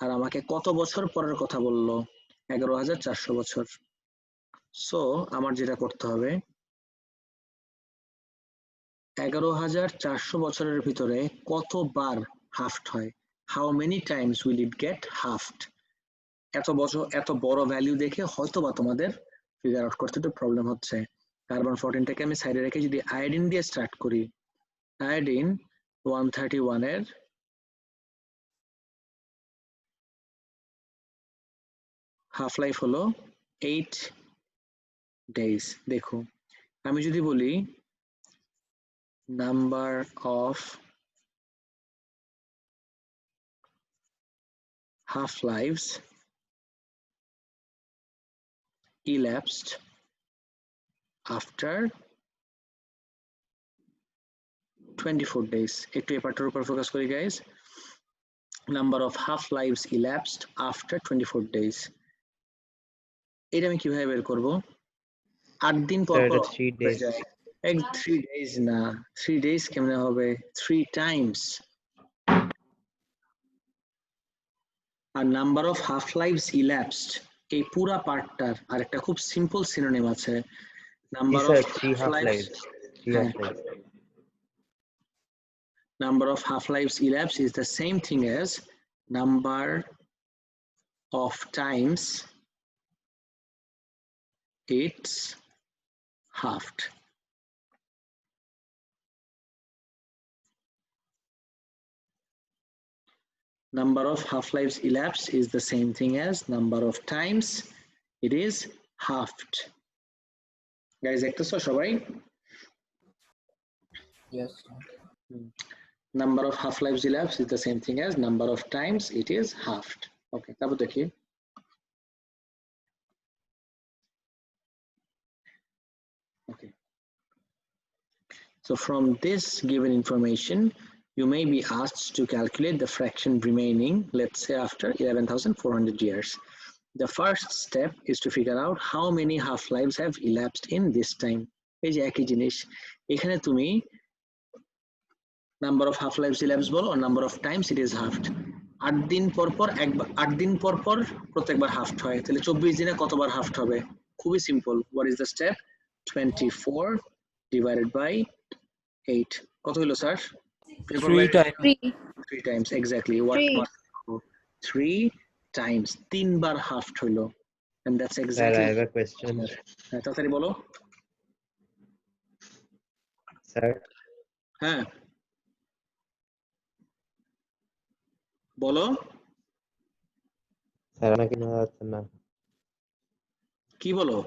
আর আমাকে কত বছর পরের কথা বললো? 11,400 বছর। সো আমার যেটা করতে হবে, 11,400 বছরের ভিতরে কতবার হাফট হয়? How many times will it get halved? এত বছর, এত বড় ভ্যালু দেখে হয়তো বা তোমাদের ফিগার আউট করতে একটু প্রবলেম হচ্ছে। কার্বন 14টাকে আমি সাইডে রেখে যদি আয়োডিন দিয়ে স্টার্ট করি, আয়োডিন 131 এর হাফ লাইফ হলো 8 ডেজ। দেখো, আমি যদি বলি number of half lives elapsed after 24 days. একটু এই পার্টের উপর ফোকাস করি guys. Number of half lives elapsed after 24 days, এটা আমি কিভাবে বের করব? 8 দিন পর Sir, পর এটা 3 days. 3 days না, 3 days কেমনে হবে? 3 times। আর number of half lives elapsed, এই পুরা পার্টটার আর একটা খুব সিম্পল সিনোনিম আছে, number of 3 half lives. 3 half lives. Number of half-lives elapsed is the same thing as number of times it's halved. Number of half-lives elapsed is the same thing as number of times it is halved. Guys, দেখতেছো সবাই? Yes. Number of half-lives elapsed is the same thing as number of times it is halved. Okay, তারপর দেখি। Okay. So from this given information, you may be asked to calculate the fraction remaining, let's say after 11,400 years. The first step is to figure out how many half-lives have elapsed in this time. এই যে একই জিনিস, এখানে তুমি number of half-lives elapsed বলো or number of times it is halved. 8 দিন পর পর একবার 8 দিন পর পর প্রত্যেকবার হাফট হয়, তাহলে 24 দিনে কতবার হাফট হবে? খুবই simple. What is the step? 24 divided by 8. কত হলো sir? 3 times. 3 times exactly. What must 3 times 3 বার হাফট হলো, and that's Sir, exactly. I have a question. তাড়াতাড়ি বলো Sir, হ্যাঁ বলো sir, আমাকে শোনা যাচ্ছে না। কি বলো?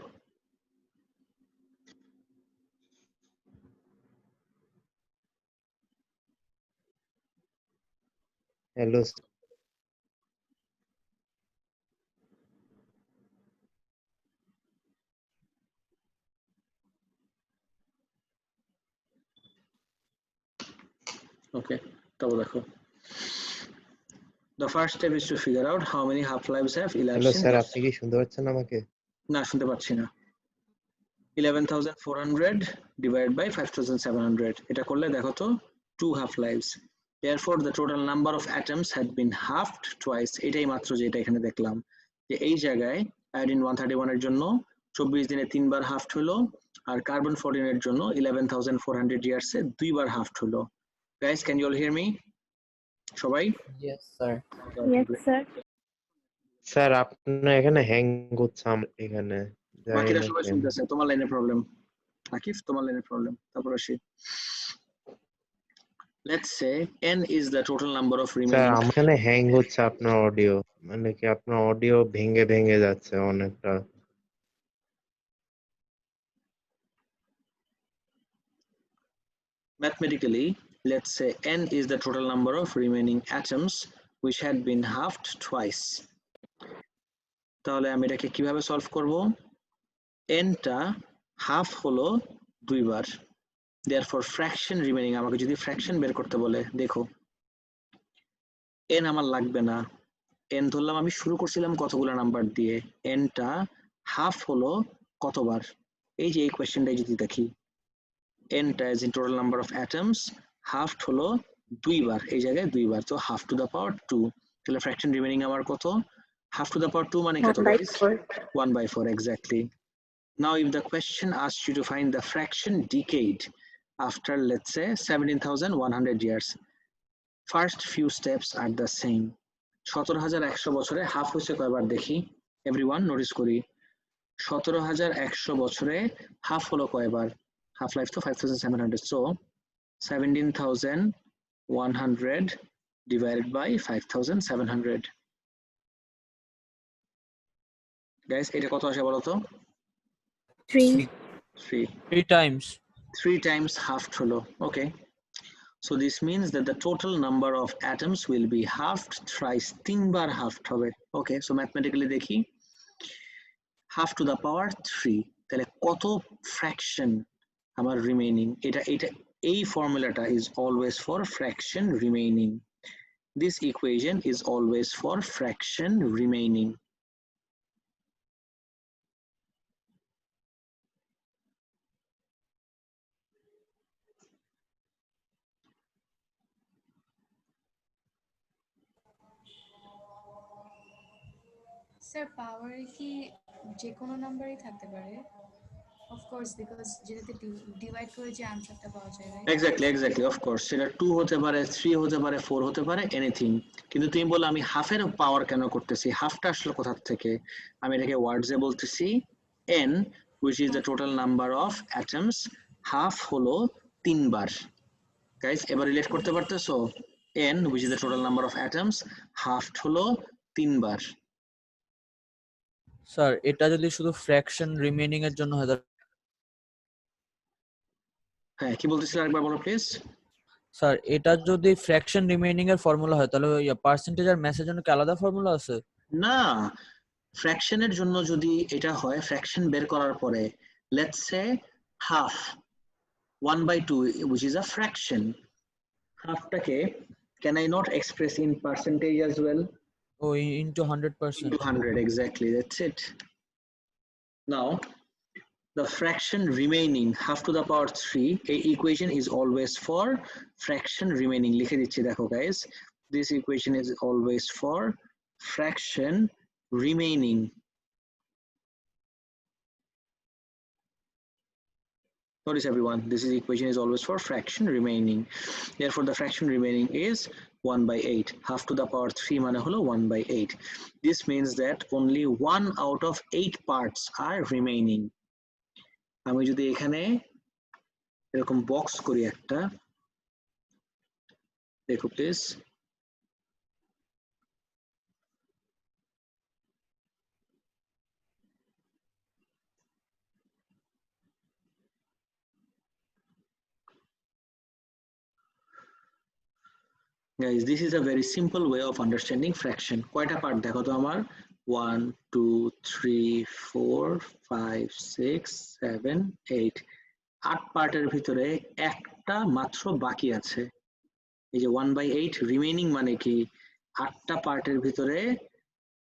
Hello, sir. Okay, তবে দেখো. The first step is to figure out how many half-lives have Hello, elapsed in sir, this. আপনি কি শুনতে পাচ্ছেন আমাকে? না, শুনতে পাচ্ছি না. 11,400 divided by 5,700. এটা করলে দেখো তো 2 half-lives. Therefore, the total number of atoms had been halved twice. এটাই মাত্র যেটা এখানে দেখলাম, যে এই জায়গায় আয়োডিন 131 এর জন্য 24 দিনে 3 বার হাফট হলো, আর কার্বন 14 এর জন্য 11,400 years এ 2 বার হাফট হলো. Guys, can you all hear me? সবাই? Yes, sir. Yes, sir. Sir আপনার এখানে হ্যাং করছে আমার এখানে, জানি বাকিরা না সবাই কেন। শুনতেছে, তোমার লাইনে প্রবলেম। আকিফ, তোমার লাইনে প্রবলেম। তারপর আসি। Let's say n is the total number of sir remaining. আমার এখানে হ্যাং হচ্ছে আপনার অডিও, মানে কি আপনার অডিও ভেঙে ভেঙে যাচ্ছে অনেকটা। Mathematically, let's say n is the total number of remaining atoms which had been halved twice. তাহলে আমি এটাকে কিভাবে সলভ করব? n টা হাফ হলো 2 বার। Therefore fraction remaining, আমাকে যদি ফ্র্যাকশন বের করতে বলে, দেখো n আমার লাগবে না, n ধরলাম আমি শুরু করছিলাম কতগুলো নাম্বার দিয়ে, n টা হাফ হলো কতবার? এই যে এই কোশ্চেনটাই যদি দেখি, n টা is in total number of atoms, half হলো 2 বার, এই জায়গায় 2 বার, তো half to the power 2, তাহলে ফ্র্যাকশন রিমেইনিং আমার কত? half to the power 2 মানে কত guys? 1/4 exactly. Now if the question asks you to find the fraction decayed after, let's say, 17,100 years, first few steps are the same. 17,100 বছরে হাফ হয়েছে কয়বার দেখি? এভরিওয়ান নোটিস করি, 17,100 বছরে হাফ হলো কয়বার? হাফ লাইফ তো 5,700, so 17,100 divided by 5,700. Guys, এটা কত আসে বলো তো? 3 times. 3 times halved হলো. Okay, so this means that the total number of atoms will be halved thrice. 3 bar halved হবে. Okay, so mathematically দেখি, half to the power 3, তাহলে কত ফ্র্যাকশন আমার রিমেইনিং? এটা এই ফর্মুলাটা is always for fraction remaining. This equation is always for fraction remaining. Sir পাওয়ার কি যে কোনো নাম্বারই থাকতে পারে? অফ কোর্স, বিকজ যেটাতে ডিভাইড করে যে আনসারটা পাওয়া যায়, রাইট? এক্স্যাক্টলি অফ কোর্স, সেটা 2 হতে পারে, 3 হতে পারে, 4 হতে পারে, এনিথিং। কিন্তু তুমি বলো আমি হাফের পাওয়ার কেন করতেছি? হাফটা আসলে কোথা থেকে? আমি এটাকে ওয়ার্ডসে বলতেছি n, which is the total number of atoms, half হলো 3 বার। গাইস, এবার রিলেট করতে পারতেছো? n, which is the total number of atoms, half হলো 3 বার। স্যার এটা যদি শুধু ফ্র্যাকশন রিমেইনিং এর জন্য হয়, হ্যাঁ, কি বলতেছিল আরেকবার বলো প্লিজ। স্যার এটা যদি ফ্র্যাকশন রিমেইনিং এর ফর্মুলা হয়, তাহলে ওই পার্সেন্টেজ আর ম্যাসের জন্য কি আলাদা ফর্মুলা আছে? না, ফ্র্যাকশনের জন্য যদি এটা হয়, ফ্র্যাকশন বের করার পরে let's say half, 1/2, which is a fraction. Halfটাকে can I not express in percentage as well? Oh, into 100%. Into 100, exactly, that's it. Now the fraction remaining half to the power 3, a equation is always for fraction remaining. লিখে দিচ্ছি দেখো guys, this equation is always for fraction remaining. Notice everyone, this equation is always for fraction remaining. Therefore, the fraction remaining is 1/8. Half to the power 3 মানে হলো 1/8. This means that only 1 out of 8 parts are remaining. আমি যদি এখানে এরকম বক্স করি একটা, দেখো please, guys, this is a very simple way of understanding fraction. কয়টা পার্ট দেখো তো আমার, 1 2 3 4 5 6 7 8, 8 পার্টের ভিতরে একটা মাত্র বাকি আছে। এই যে 1/8 রিমেইনিং মানে কি, 8টা পার্টের ভিতরে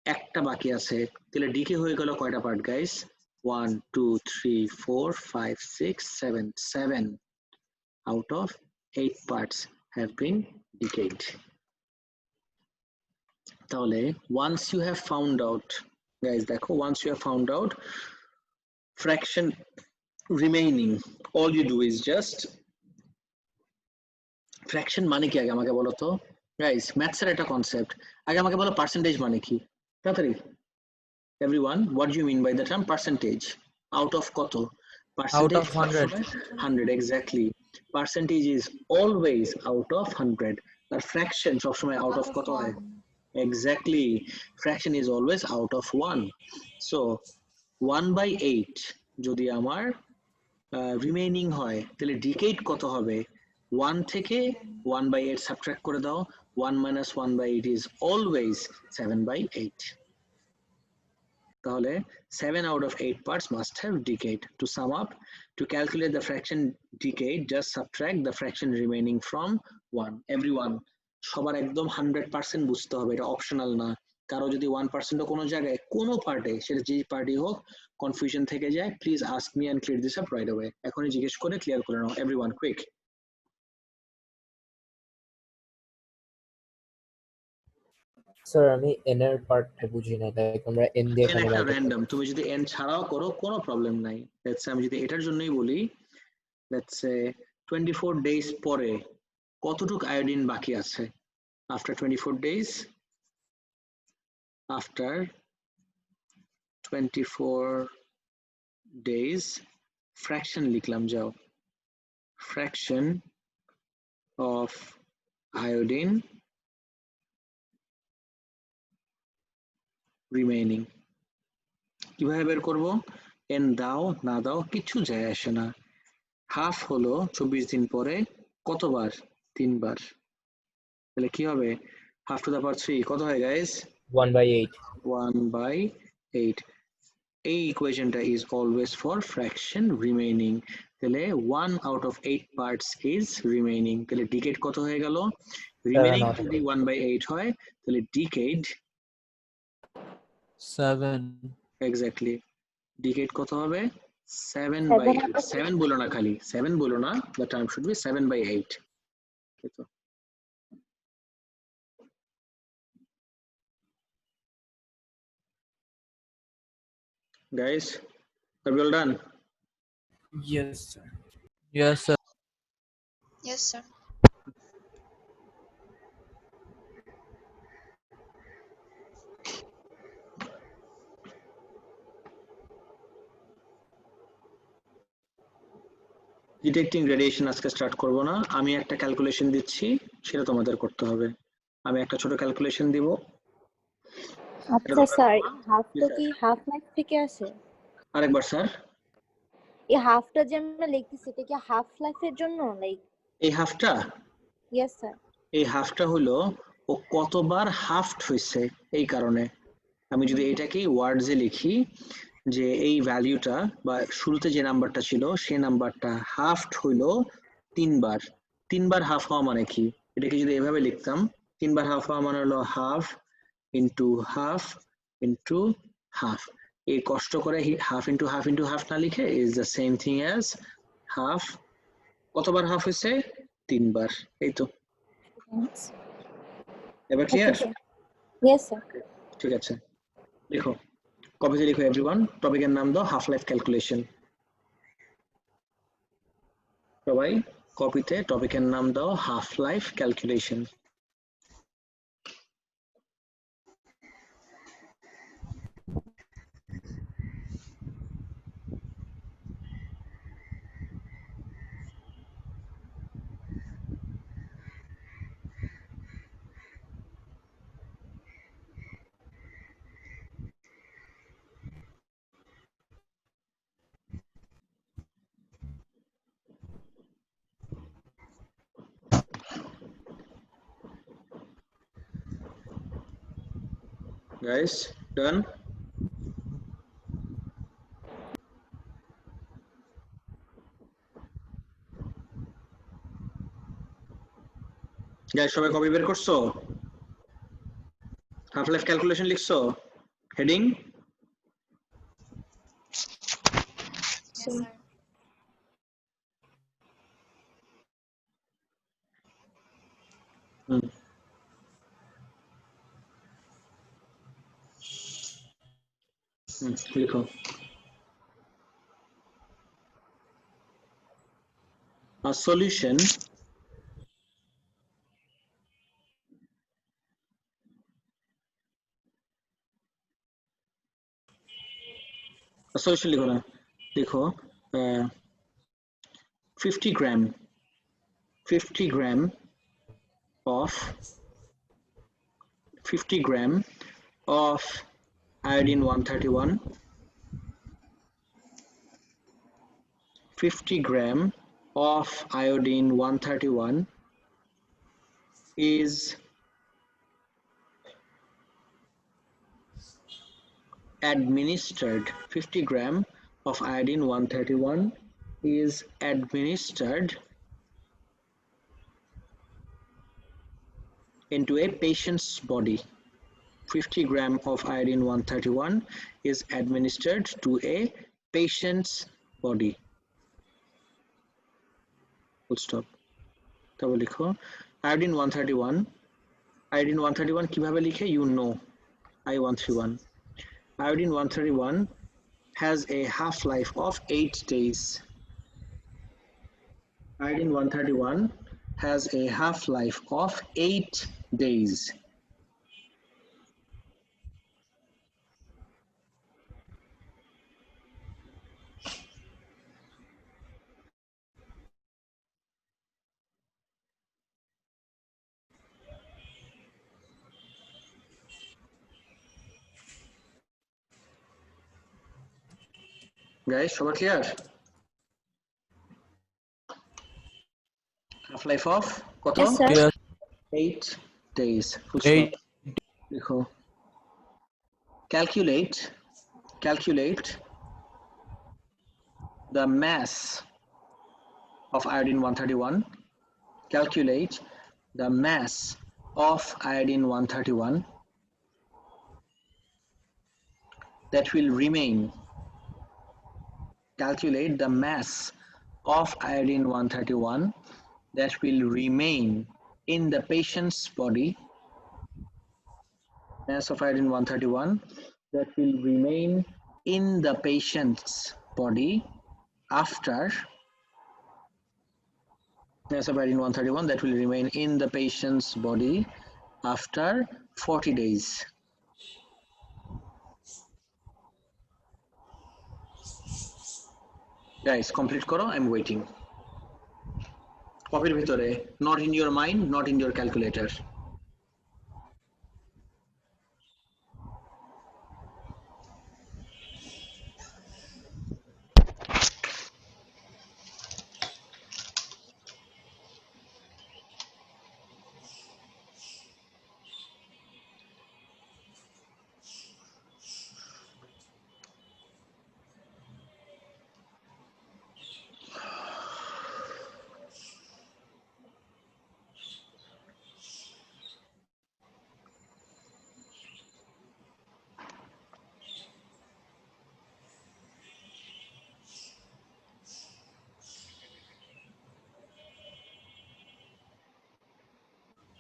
একটা বাকি আছে, তাহলে ডিকে হয়ে গেল কয়টা part guys, 1 2 3 4 5 6 7, 7 out of 8 parts have been decayed. তাহলে once you have found out, guys দেখো, once you have found out fraction remaining, all you do is just, fraction মানে কি আগে আমাকে বলো তো গাইস, ম্যাথস এর একটা কনসেপ্ট, আগে আমাকে বলো পার্সেন্টেজ মানে কি তাড়াতাড়ি। everyone, what do you mean by the term percentage? Out of কত? Percentage out of 100. 100, exactly. Percentage is always out of 100. R fraction সবসময় out of কত হয়? Exactly, fraction is always out of 1. So 1/8 যদি আমার রিমেইনিং হয়, তাহলে ডিকেড কত হবে? 1 থেকে 1/8 সাবট্রাক্ট করে দাও, 1 minus 1/8 is always 7/8. তাহলে 7 out of 8 parts must have decayed. To sum up, to calculate the fraction decayed, just subtract the fraction remaining from 1. Everyone, সবার একদম 100% বুঝতে হবে, এটা অপশনাল না। কারো যদি 1% কোনো জায়গায় কোনো পার্টে, সেটা যে পার্টি হোক, কনফিউশন থেকে যায়, please ask me and clear this up right away. এখনই জিজ্ঞেস করে ক্লিয়ার করে নাও। Everyone quick. স্যার আমি এন এর পার্টটা বুঝি না, লাইক আমরা এন দিয়ে এন একটা র্যান্ডম, তুমি যদি এন ছাড়াও করো কোনো প্রবলেম নাই। লেটস সে আমি যদি এটার জন্যই বলি, লেটস সে 24 ডেজ পরে কতটুকু আয়োডিন বাকি আছে? After 24 days, after 24 days, fraction লিখলাম, যাও, ফ্র্যাকশন অফ আয়োডিন রিমেইনিং। কিভাবে বের করব? এন দাও না দাও কিচ্ছু যায় আসে না। হাফ হলো 24 দিন পরে কতবার? 3 বার। তাহলে কি হবে? হাফ টু দ্য পাওয়ার 3 কত হয় গাইস? 1/8. 1/8. এই ইকুয়েশনটা is always for fraction remaining. তাহলে 1 out of 8 parts is remaining. তাহলে ডিকেড কত হয়ে গেল? রিমেইনিং যদি 1/8 হয়, তাহলে ডিকেড 7. এক্স্যাক্টলি, ডিকেড কত হবে? 7/8. 7 বলো না, খালি 7 বলো না, the term should be 7/8. Guys, are we all done? Yes sir. Yes sir. Yes, sir. Detecting radiation আজকে স্টার্ট করব না, আমি একটা ক্যালকুলেশন দিচ্ছি, সেটা তোমাদের করতে হবে। আমি একটা ছোট ক্যালকুলেশন দিব। আচ্ছা স্যার, হাফটা কি হাফ লাইফ থেকে আসে? আরেকবার স্যার, এই হাফটা যে আমরা লিখতেছি এটা কি হাফ লাইফের জন্য, লাইক এই হাফটা? Yes sir. এই হাফটা হলো ও কতবার হাফট হইছে, এই কারণে। আমি যদি এটাকে ওয়ার্ডসে লিখি, যে এই ভ্যালুটা বা শুরুতে যে নাম্বারটা ছিল সেই নাম্বারটা হাফড হইল 3 বার। 3 বার হাফ হওয়া মানে কি? এটাকে যদি এভাবে লিখতাম, 3 বার হাফ হওয়া মানে হলো half into half into half. এই কষ্ট করে half into half into half না লিখে is the same thing as half. কতবার হাফ হয়েছে? 3 বার। এই তো, Thanks. এবার Okay, clear? sir. Yes, sir. ঠিক আছে, লিখো, কপিতে লিখো এভরিওয়ান। টপিকের নাম দাও হাফ লাইফ ক্যালকুলেশন। সবাই কপিতে টপিকের নাম দাও half life calculation. Guys, done? Guys, সবাই কপি বের করছো? হাফ লাইফ ক্যালকুলেশন লিখছো? হেডিং? Yes, sir. লিখো। A solution লিখো না, লিখো 50 গ্রাম of 50 gram of iodine 131, 50 gram of iodine 131 is administered. 50 gram of iodine 131 is administered into a patient's body. 50 gram of iodine 131 is administered to a patient's body. Full stop. তারপর লিখো iodine 131, iodine 131 কিভাবে লিখে? You know, I131. Iodine 131 has a half-life of 8 days. Iodine 131 has a half-life of 8 days. Guys, সবার clear? Half-life of কত? Yes, sir. Yes. 8 days. Full stop. 8. লিখো calculate the mass of iodine 131. Calculate the mass of iodine 131 that will remain. Calculate the mass of iodine 131 that will remain in the patient's body. Mass of iodine 131 that will remain in the patient's body after. Mass of iodine 131 that will remain in the patient's body after 40 days. Guys, complete করো, I'm waiting. কপির ভিতরে, not in your mind, not in your calculator.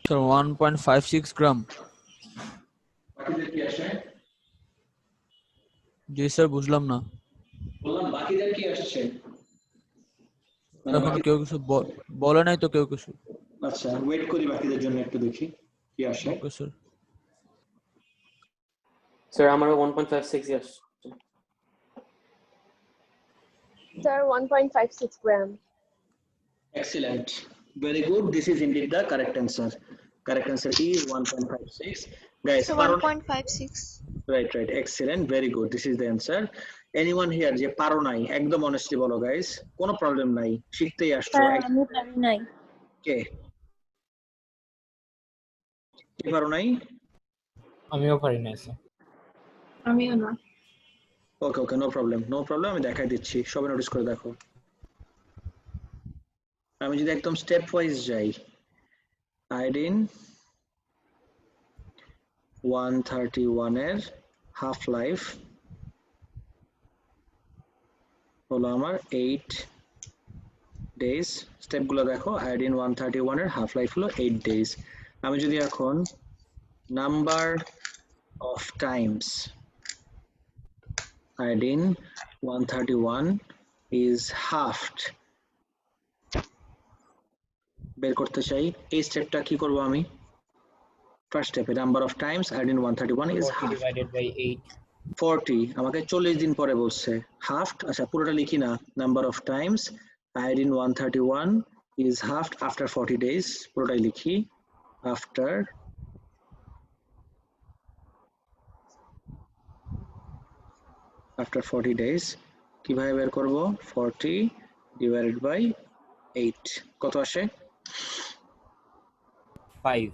Sir 1.56 গ্রাম। বাকিদের কি আসে? জি স্যার বুঝলাম না। বললাম বাকিদের কি আসছে? এখনো কেউ কিছু বলে নাই তো কেউ কিছু। আচ্ছা ওয়েট করি বাকিদের জন্য একটু দেখি কি আসে। Okay sir. স্যার আমারও 1.56 আসছে। Sir, 1.56 gram. Excellent. Very good. This is indeed the correct answer. Correct answer is 1.56. Guys, So 1.56. right, right. Excellent. Very good. This is the answer. Anyone here যে পারো নাই একদম honestly বলো guys, কোনো প্রবলেম নাই, শিখতেই আসছো। স্যার আমি পারি নাই। কে কে পারো নাই? আমিও পারি না স্যার। আমিও না। ওকে ওকে, নো প্রবলেম নো প্রবলেম, আমি দেখাই দিচ্ছি, সবাই নোটিস করে দেখো। আমি যদি একদম স্টেপ ওয়াইজ যাই, আয়োডিন 131 এর হাফ লাইফ হলো আমার 8 ডেজ। স্টেপগুলো দেখো, আয়োডিন 131 এর হাফ লাইফ হলো 8 ডেজ। আমি যদি এখন number of Times iodine 131 is halved বের করতে চাই, এই স্টেপটা কি করব আমি? ফার্স্ট স্টেপে number of Times iodine 131 is 40 divided by 8. 40 আমাকে 40 দিন পরে বলছে halved। আচ্ছা পুরোটা লিখি না, number of Times iodine 131 is halved after 40 days, পুরোটাই লিখি after 40 days। কিভাবে বের করব? 40 divided by 8 কত আসে? 5.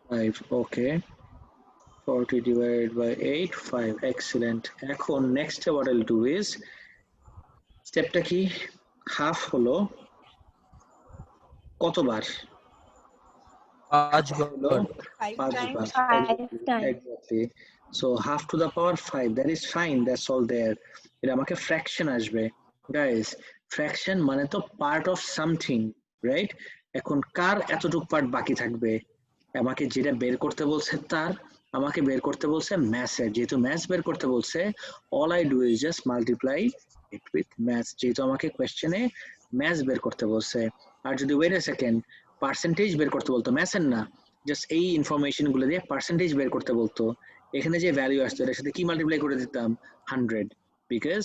5 ওকে, 40 divided by 8 5 excellent। এখন next what I'll do is স্টেপটা কি, হাফ হলো কতবার? 5 বার। 5 times. Exactly. So half to the power 5, that is fine, that's all there। এটা আমাকে ফ্র্যাকশন আসবে গাইস। ফ্র্যাকশন মানে তো পার্ট অফ সামথিং, রাইট? এখন কার এতটুকু পার্ট বাকি থাকবে? আমাকে যেটা বের করতে বলছে তার, আমাকে বের করতে বলছে ম্যাথের, যেহেতু ম্যাথস বের করতে বলছে all I do is just multiply it with maths, যেহেতু আমাকে কোয়েশ্চেনে ম্যাথস বের করতে বলছে। আর যদি ওয়েট এ সেকেন্ড পার্সেন্টেজ বের করতে বলতো, ম্যাথসের না, জাস্ট এই ইনফরমেশন গুলো দিয়ে পার্সেন্টেজ বের করতে বলতো, এখানে যে ভ্যালু আসতো এর সাথে কি মাল্টিপ্লাই করে দিতাম? 100, বিকজ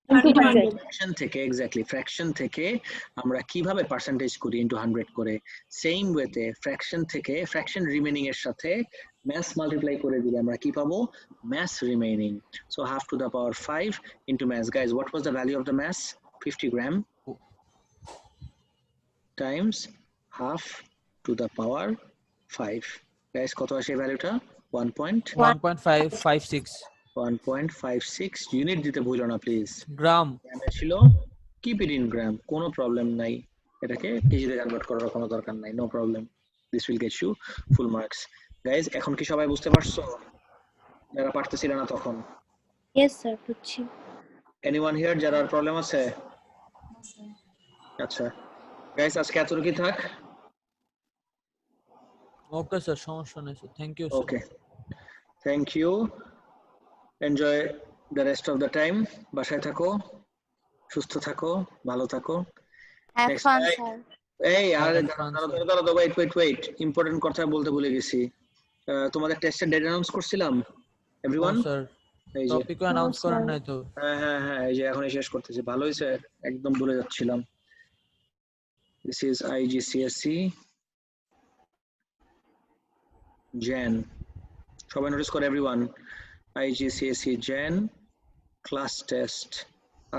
ফ্র্যাকশন থেকে, এক্স্যাক্টলি ফ্র্যাকশন থেকে আমরা কিভাবে পার্সেন্টেজ করি ইনটু 100 করে, সেম ওয়েতে ফ্র্যাকশন থেকে ফ্র্যাকশন রিমেইনিং এর সাথে ম্যাথস মাল্টিপ্লাই করে দিলে আমরা কি পাবো? Maths remaining. So have to the power 5 into maths. Guys what was the value of the maths? 50 gram Times have to the power 5। Guys কত আসে ভ্যালুটা? 1.556 1.56 ইউনিট দিতে ভুলো না প্লিজ। গ্রাম গ্রামে ছিল, কিপ ইট ইন গ্রাম, কোনো প্রবলেম নাই, এটাকে কেজিতে কনভার্ট করার কোনো দরকার নাই, no problem, this will get you full marks. Guys এখন কি সবাই বুঝতে পারছো যারা পারতেছিল না তখন? Yes sir, বুঝছি। এনিওয়ান হিয়ার যারা প্রবলেম আছে? আচ্ছা গাইস আজকে এতটুকুই থাক। ওকে স্যার, সমস্যা নেই sir, thank you sir. Okay thank you, enjoy the rest of the time. বাসায় থাকো, সুস্থ থাকো, ভালো থাকো। Have Next fun time, sir. এই আরে দাঁড়াও ওয়েট ইম্পর্টেন্ট কথা বলতে ভুলে গেছি। তোমাদের টেস্টের ডেট অ্যানাউন্স করছিলাম এভরিওয়ান? স্যার এই যে টপিকও অ্যানাউন্স করেন নাই তো। হ্যাঁ হ্যাঁ হ্যাঁ, এই যে এখনই শেষ করতেছি, ভালো হয়েছে, একদম ভুলে যাচ্ছিলাম। দিস ইজ IGCSE Jan, সবাই নোটিস করে everyone, IGCSE Jan class test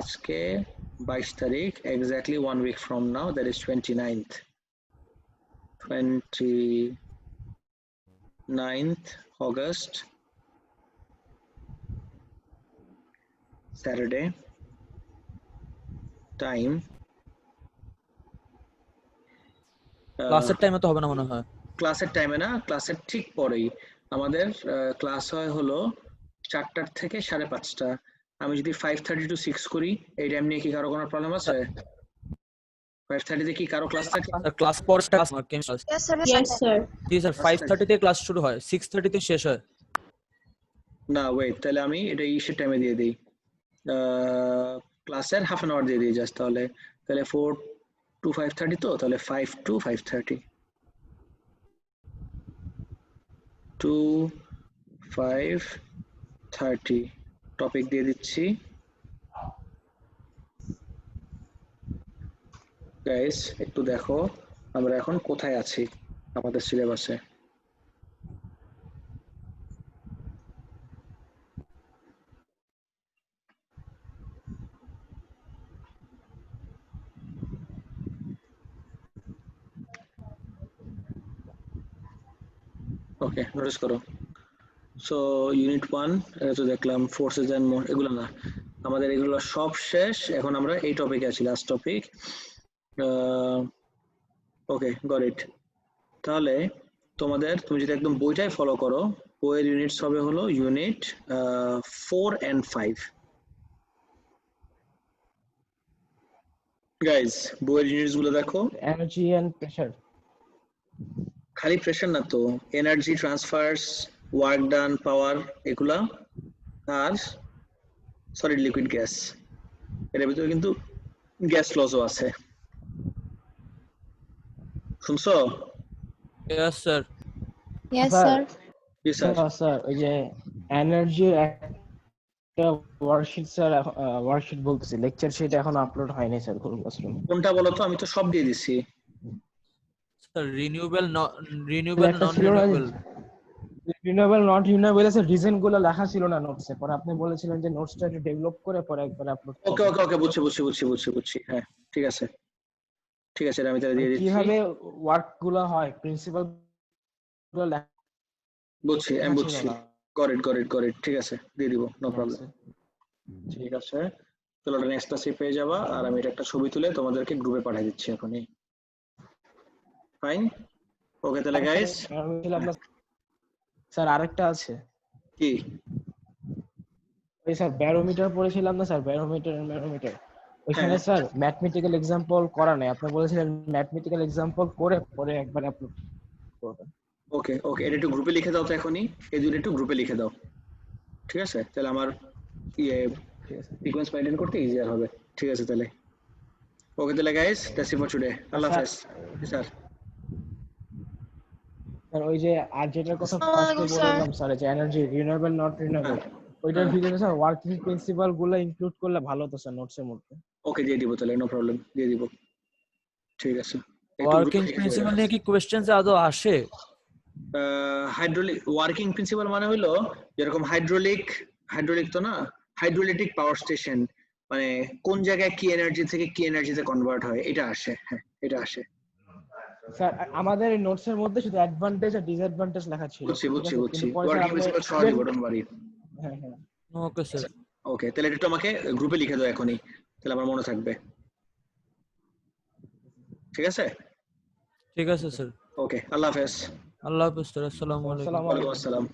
আজকে 22 তারিখ, exactly 1 week from now, that is 29th August, Saturday, time ক্লাসের টাইমে তো হবে না মনে হয়। ক্লাসের টাইমে না, ক্লাসের ঠিক পরেই আমাদের ক্লাস হয় হলো 4টা থেকে 5:30। আমি যদি 5:30 to 6 করি, এই টাইম নিয়ে কি কারো কোনো প্রবলেম আছে? 5:30 তে কি কারো ক্লাস থাকে? স্যার ক্লাস পর class chemistry class. Yes, sir. Yes, sir. জি স্যার 5:30 তে ক্লাস শুরু হয়, 6:30 তে শেষ হয়। না ওয়েট, তাহলে আমি এটা ইসের টাইমে দিয়ে দিই, ক্লাসের হাফ অ্যান আওয়ার দিয়ে দিই জাস্ট, তাহলে 4 to 5:30, তো তাহলে 5 to 5:30 to 5:30 টপিক দিয়ে দিচ্ছি। গাইস একটু দেখো আমরা এখন কোথায় আছি আমাদের সিলেবাসে। ওকে, নোটিস করো। সো ইউনিট 1 এটা তো দেখলাম, ফোর্সেস এন্ড এগুলো না, আমাদের এগুলো সব শেষ। এখন আমরা এই টপিকে আছি, last topic. Okay, got it. তাহলে তুমি যদি একদম বইটাই ফলো করো, বইয়ের ইউনিটস হবে হলো ইউনিট 4 and 5। গাইজ বইয়ের ইউনিটস গুলো দেখো। Energy and pressure. খালি প্রেসার না তো, এনার্জি ট্রান্সফারস, ওয়ার্ক ডান, পাওয়ার, এগুলা, আর সলিড লিকুইড গ্যাস। এর ভিতরে কিন্তু গ্যাস লসও আছে, শুনছো? Yes sir. Yes, sir sir. Sir ওই যে এনার্জির একটা ওয়ার্কশিট, স্যার ওয়ার্কশিট বলতেছি, লেকচার শিট এখন আপলোড হয়নি স্যার কোন ক্লাসরুমে। কোনটা বলো তো, আমি তো সব দিয়ে দিছি। স্যার রিনিউয়েবল নন ছিল না, রিনিউয়েবল। রিনিউয়েবল নট রিনিউয়েবল এর রিজন গুলো লেখা ছিল না নোটসে, পরে আপনি বলেছিলেন যে নোটসটা একটু ডেভেলপ করে পরে একবার আপলোড ওকে ওকে ওকে, বুঝছি। হ্যাঁ ঠিক আছে, এটা আমি তাহলে দিয়ে দিচ্ছি। কিভাবে ওয়ার্ক গুলো হয়, প্রিন্সিপাল গুলো লেখা বুঝছি, আমি ছিল বুঝছি। না। গট ইট, ঠিক আছে, দিয়ে দিব, নো প্রবলেম। ঠিক আছে, চলো এটা নেক্সট ক্লাসে পেয়ে যাবা, আর আমি এটা একটা ছবি তুলে তোমাদেরকে গ্রুপে পাঠিয়ে দিচ্ছি এখনই। ফাইন, ওকে তাহলে গাইস। স্যার আরেকটা আছে কি? ওই স্যার ব্যারোমিটার পড়েছিলাম না স্যার, ব্যারোমিটার ওইখানে স্যার ম্যাথমেটিক্যাল এক্সাম্পল করা নাই, আপনি বলেছিলেন ম্যাথমেটিক্যাল এক্সাম্পল করে পরে একবার আপলোড করবেন। ওকে এটা একটু গ্রুপে লিখে দাও তো এখনই, এই দুটো একটু গ্রুপে লিখে দাও, ঠিক আছে? তাহলে আমার সিকোয়েন্স মেইনটেইন করতে ইজিয়ার হবে। ঠিক আছে তাহলে, ওকে তাহলে guys, that's it for today, আল্লাহ হাফেজ। স্যার স্যার ওই যে আর যেটার কথা ফার্স্টে বললাম স্যার, যে এনার্জি রিনিউয়েবল নট রিনিউয়েবল, ওইটার ভিতরে স্যার ওয়ার্কিং প্রিন্সিপাল গুলো ইনক্লুড করলে ভালো হতো স্যার নোটসের মধ্যে। ওকে দিয়ে দিব তাহলে, নো প্রবলেম, দিয়ে দিব। ঠিক আছে, ওয়ার্কিং প্রিন্সিপাল নিয়ে কি কোশ্চেনস আদৌ আসে? হাইড্রোলিক ওয়ার্কিং প্রিন্সিপাল মানে হলো যেরকম হাইড্রোলিক তো না, হাইড্রোলিটিক পাওয়ার স্টেশন, মানে কোন জায়গায় কি এনার্জি থেকে কি এনার্জিতে কনভার্ট হয়, এটা আসে। হ্যাঁ এটা আসে স্যার। আমাদের এই নোটসের মধ্যে শুধু অ্যাডভান্টেজ আর ডিসঅ্যাডভান্টেজ লেখা ছিল। বুঝছি। ওয়ার্কিং প্রিন্সিপাল সহজ দিব, ডোন্ট ওয়ারি। হ্যাঁ ওকে স্যার। ওকে তাহলে এটা একটু আমাকে গ্রুপে লিখে দাও এখনই, তাহলে আমার মনে থাকবে। ঠিক আছে স্যার। ওকে, আল্লাহ হাফেজ। আল্লাহ হাফেজ স্যার। আসসালামু আলাইকুম। ওয়ালাইকুম আসসালাম।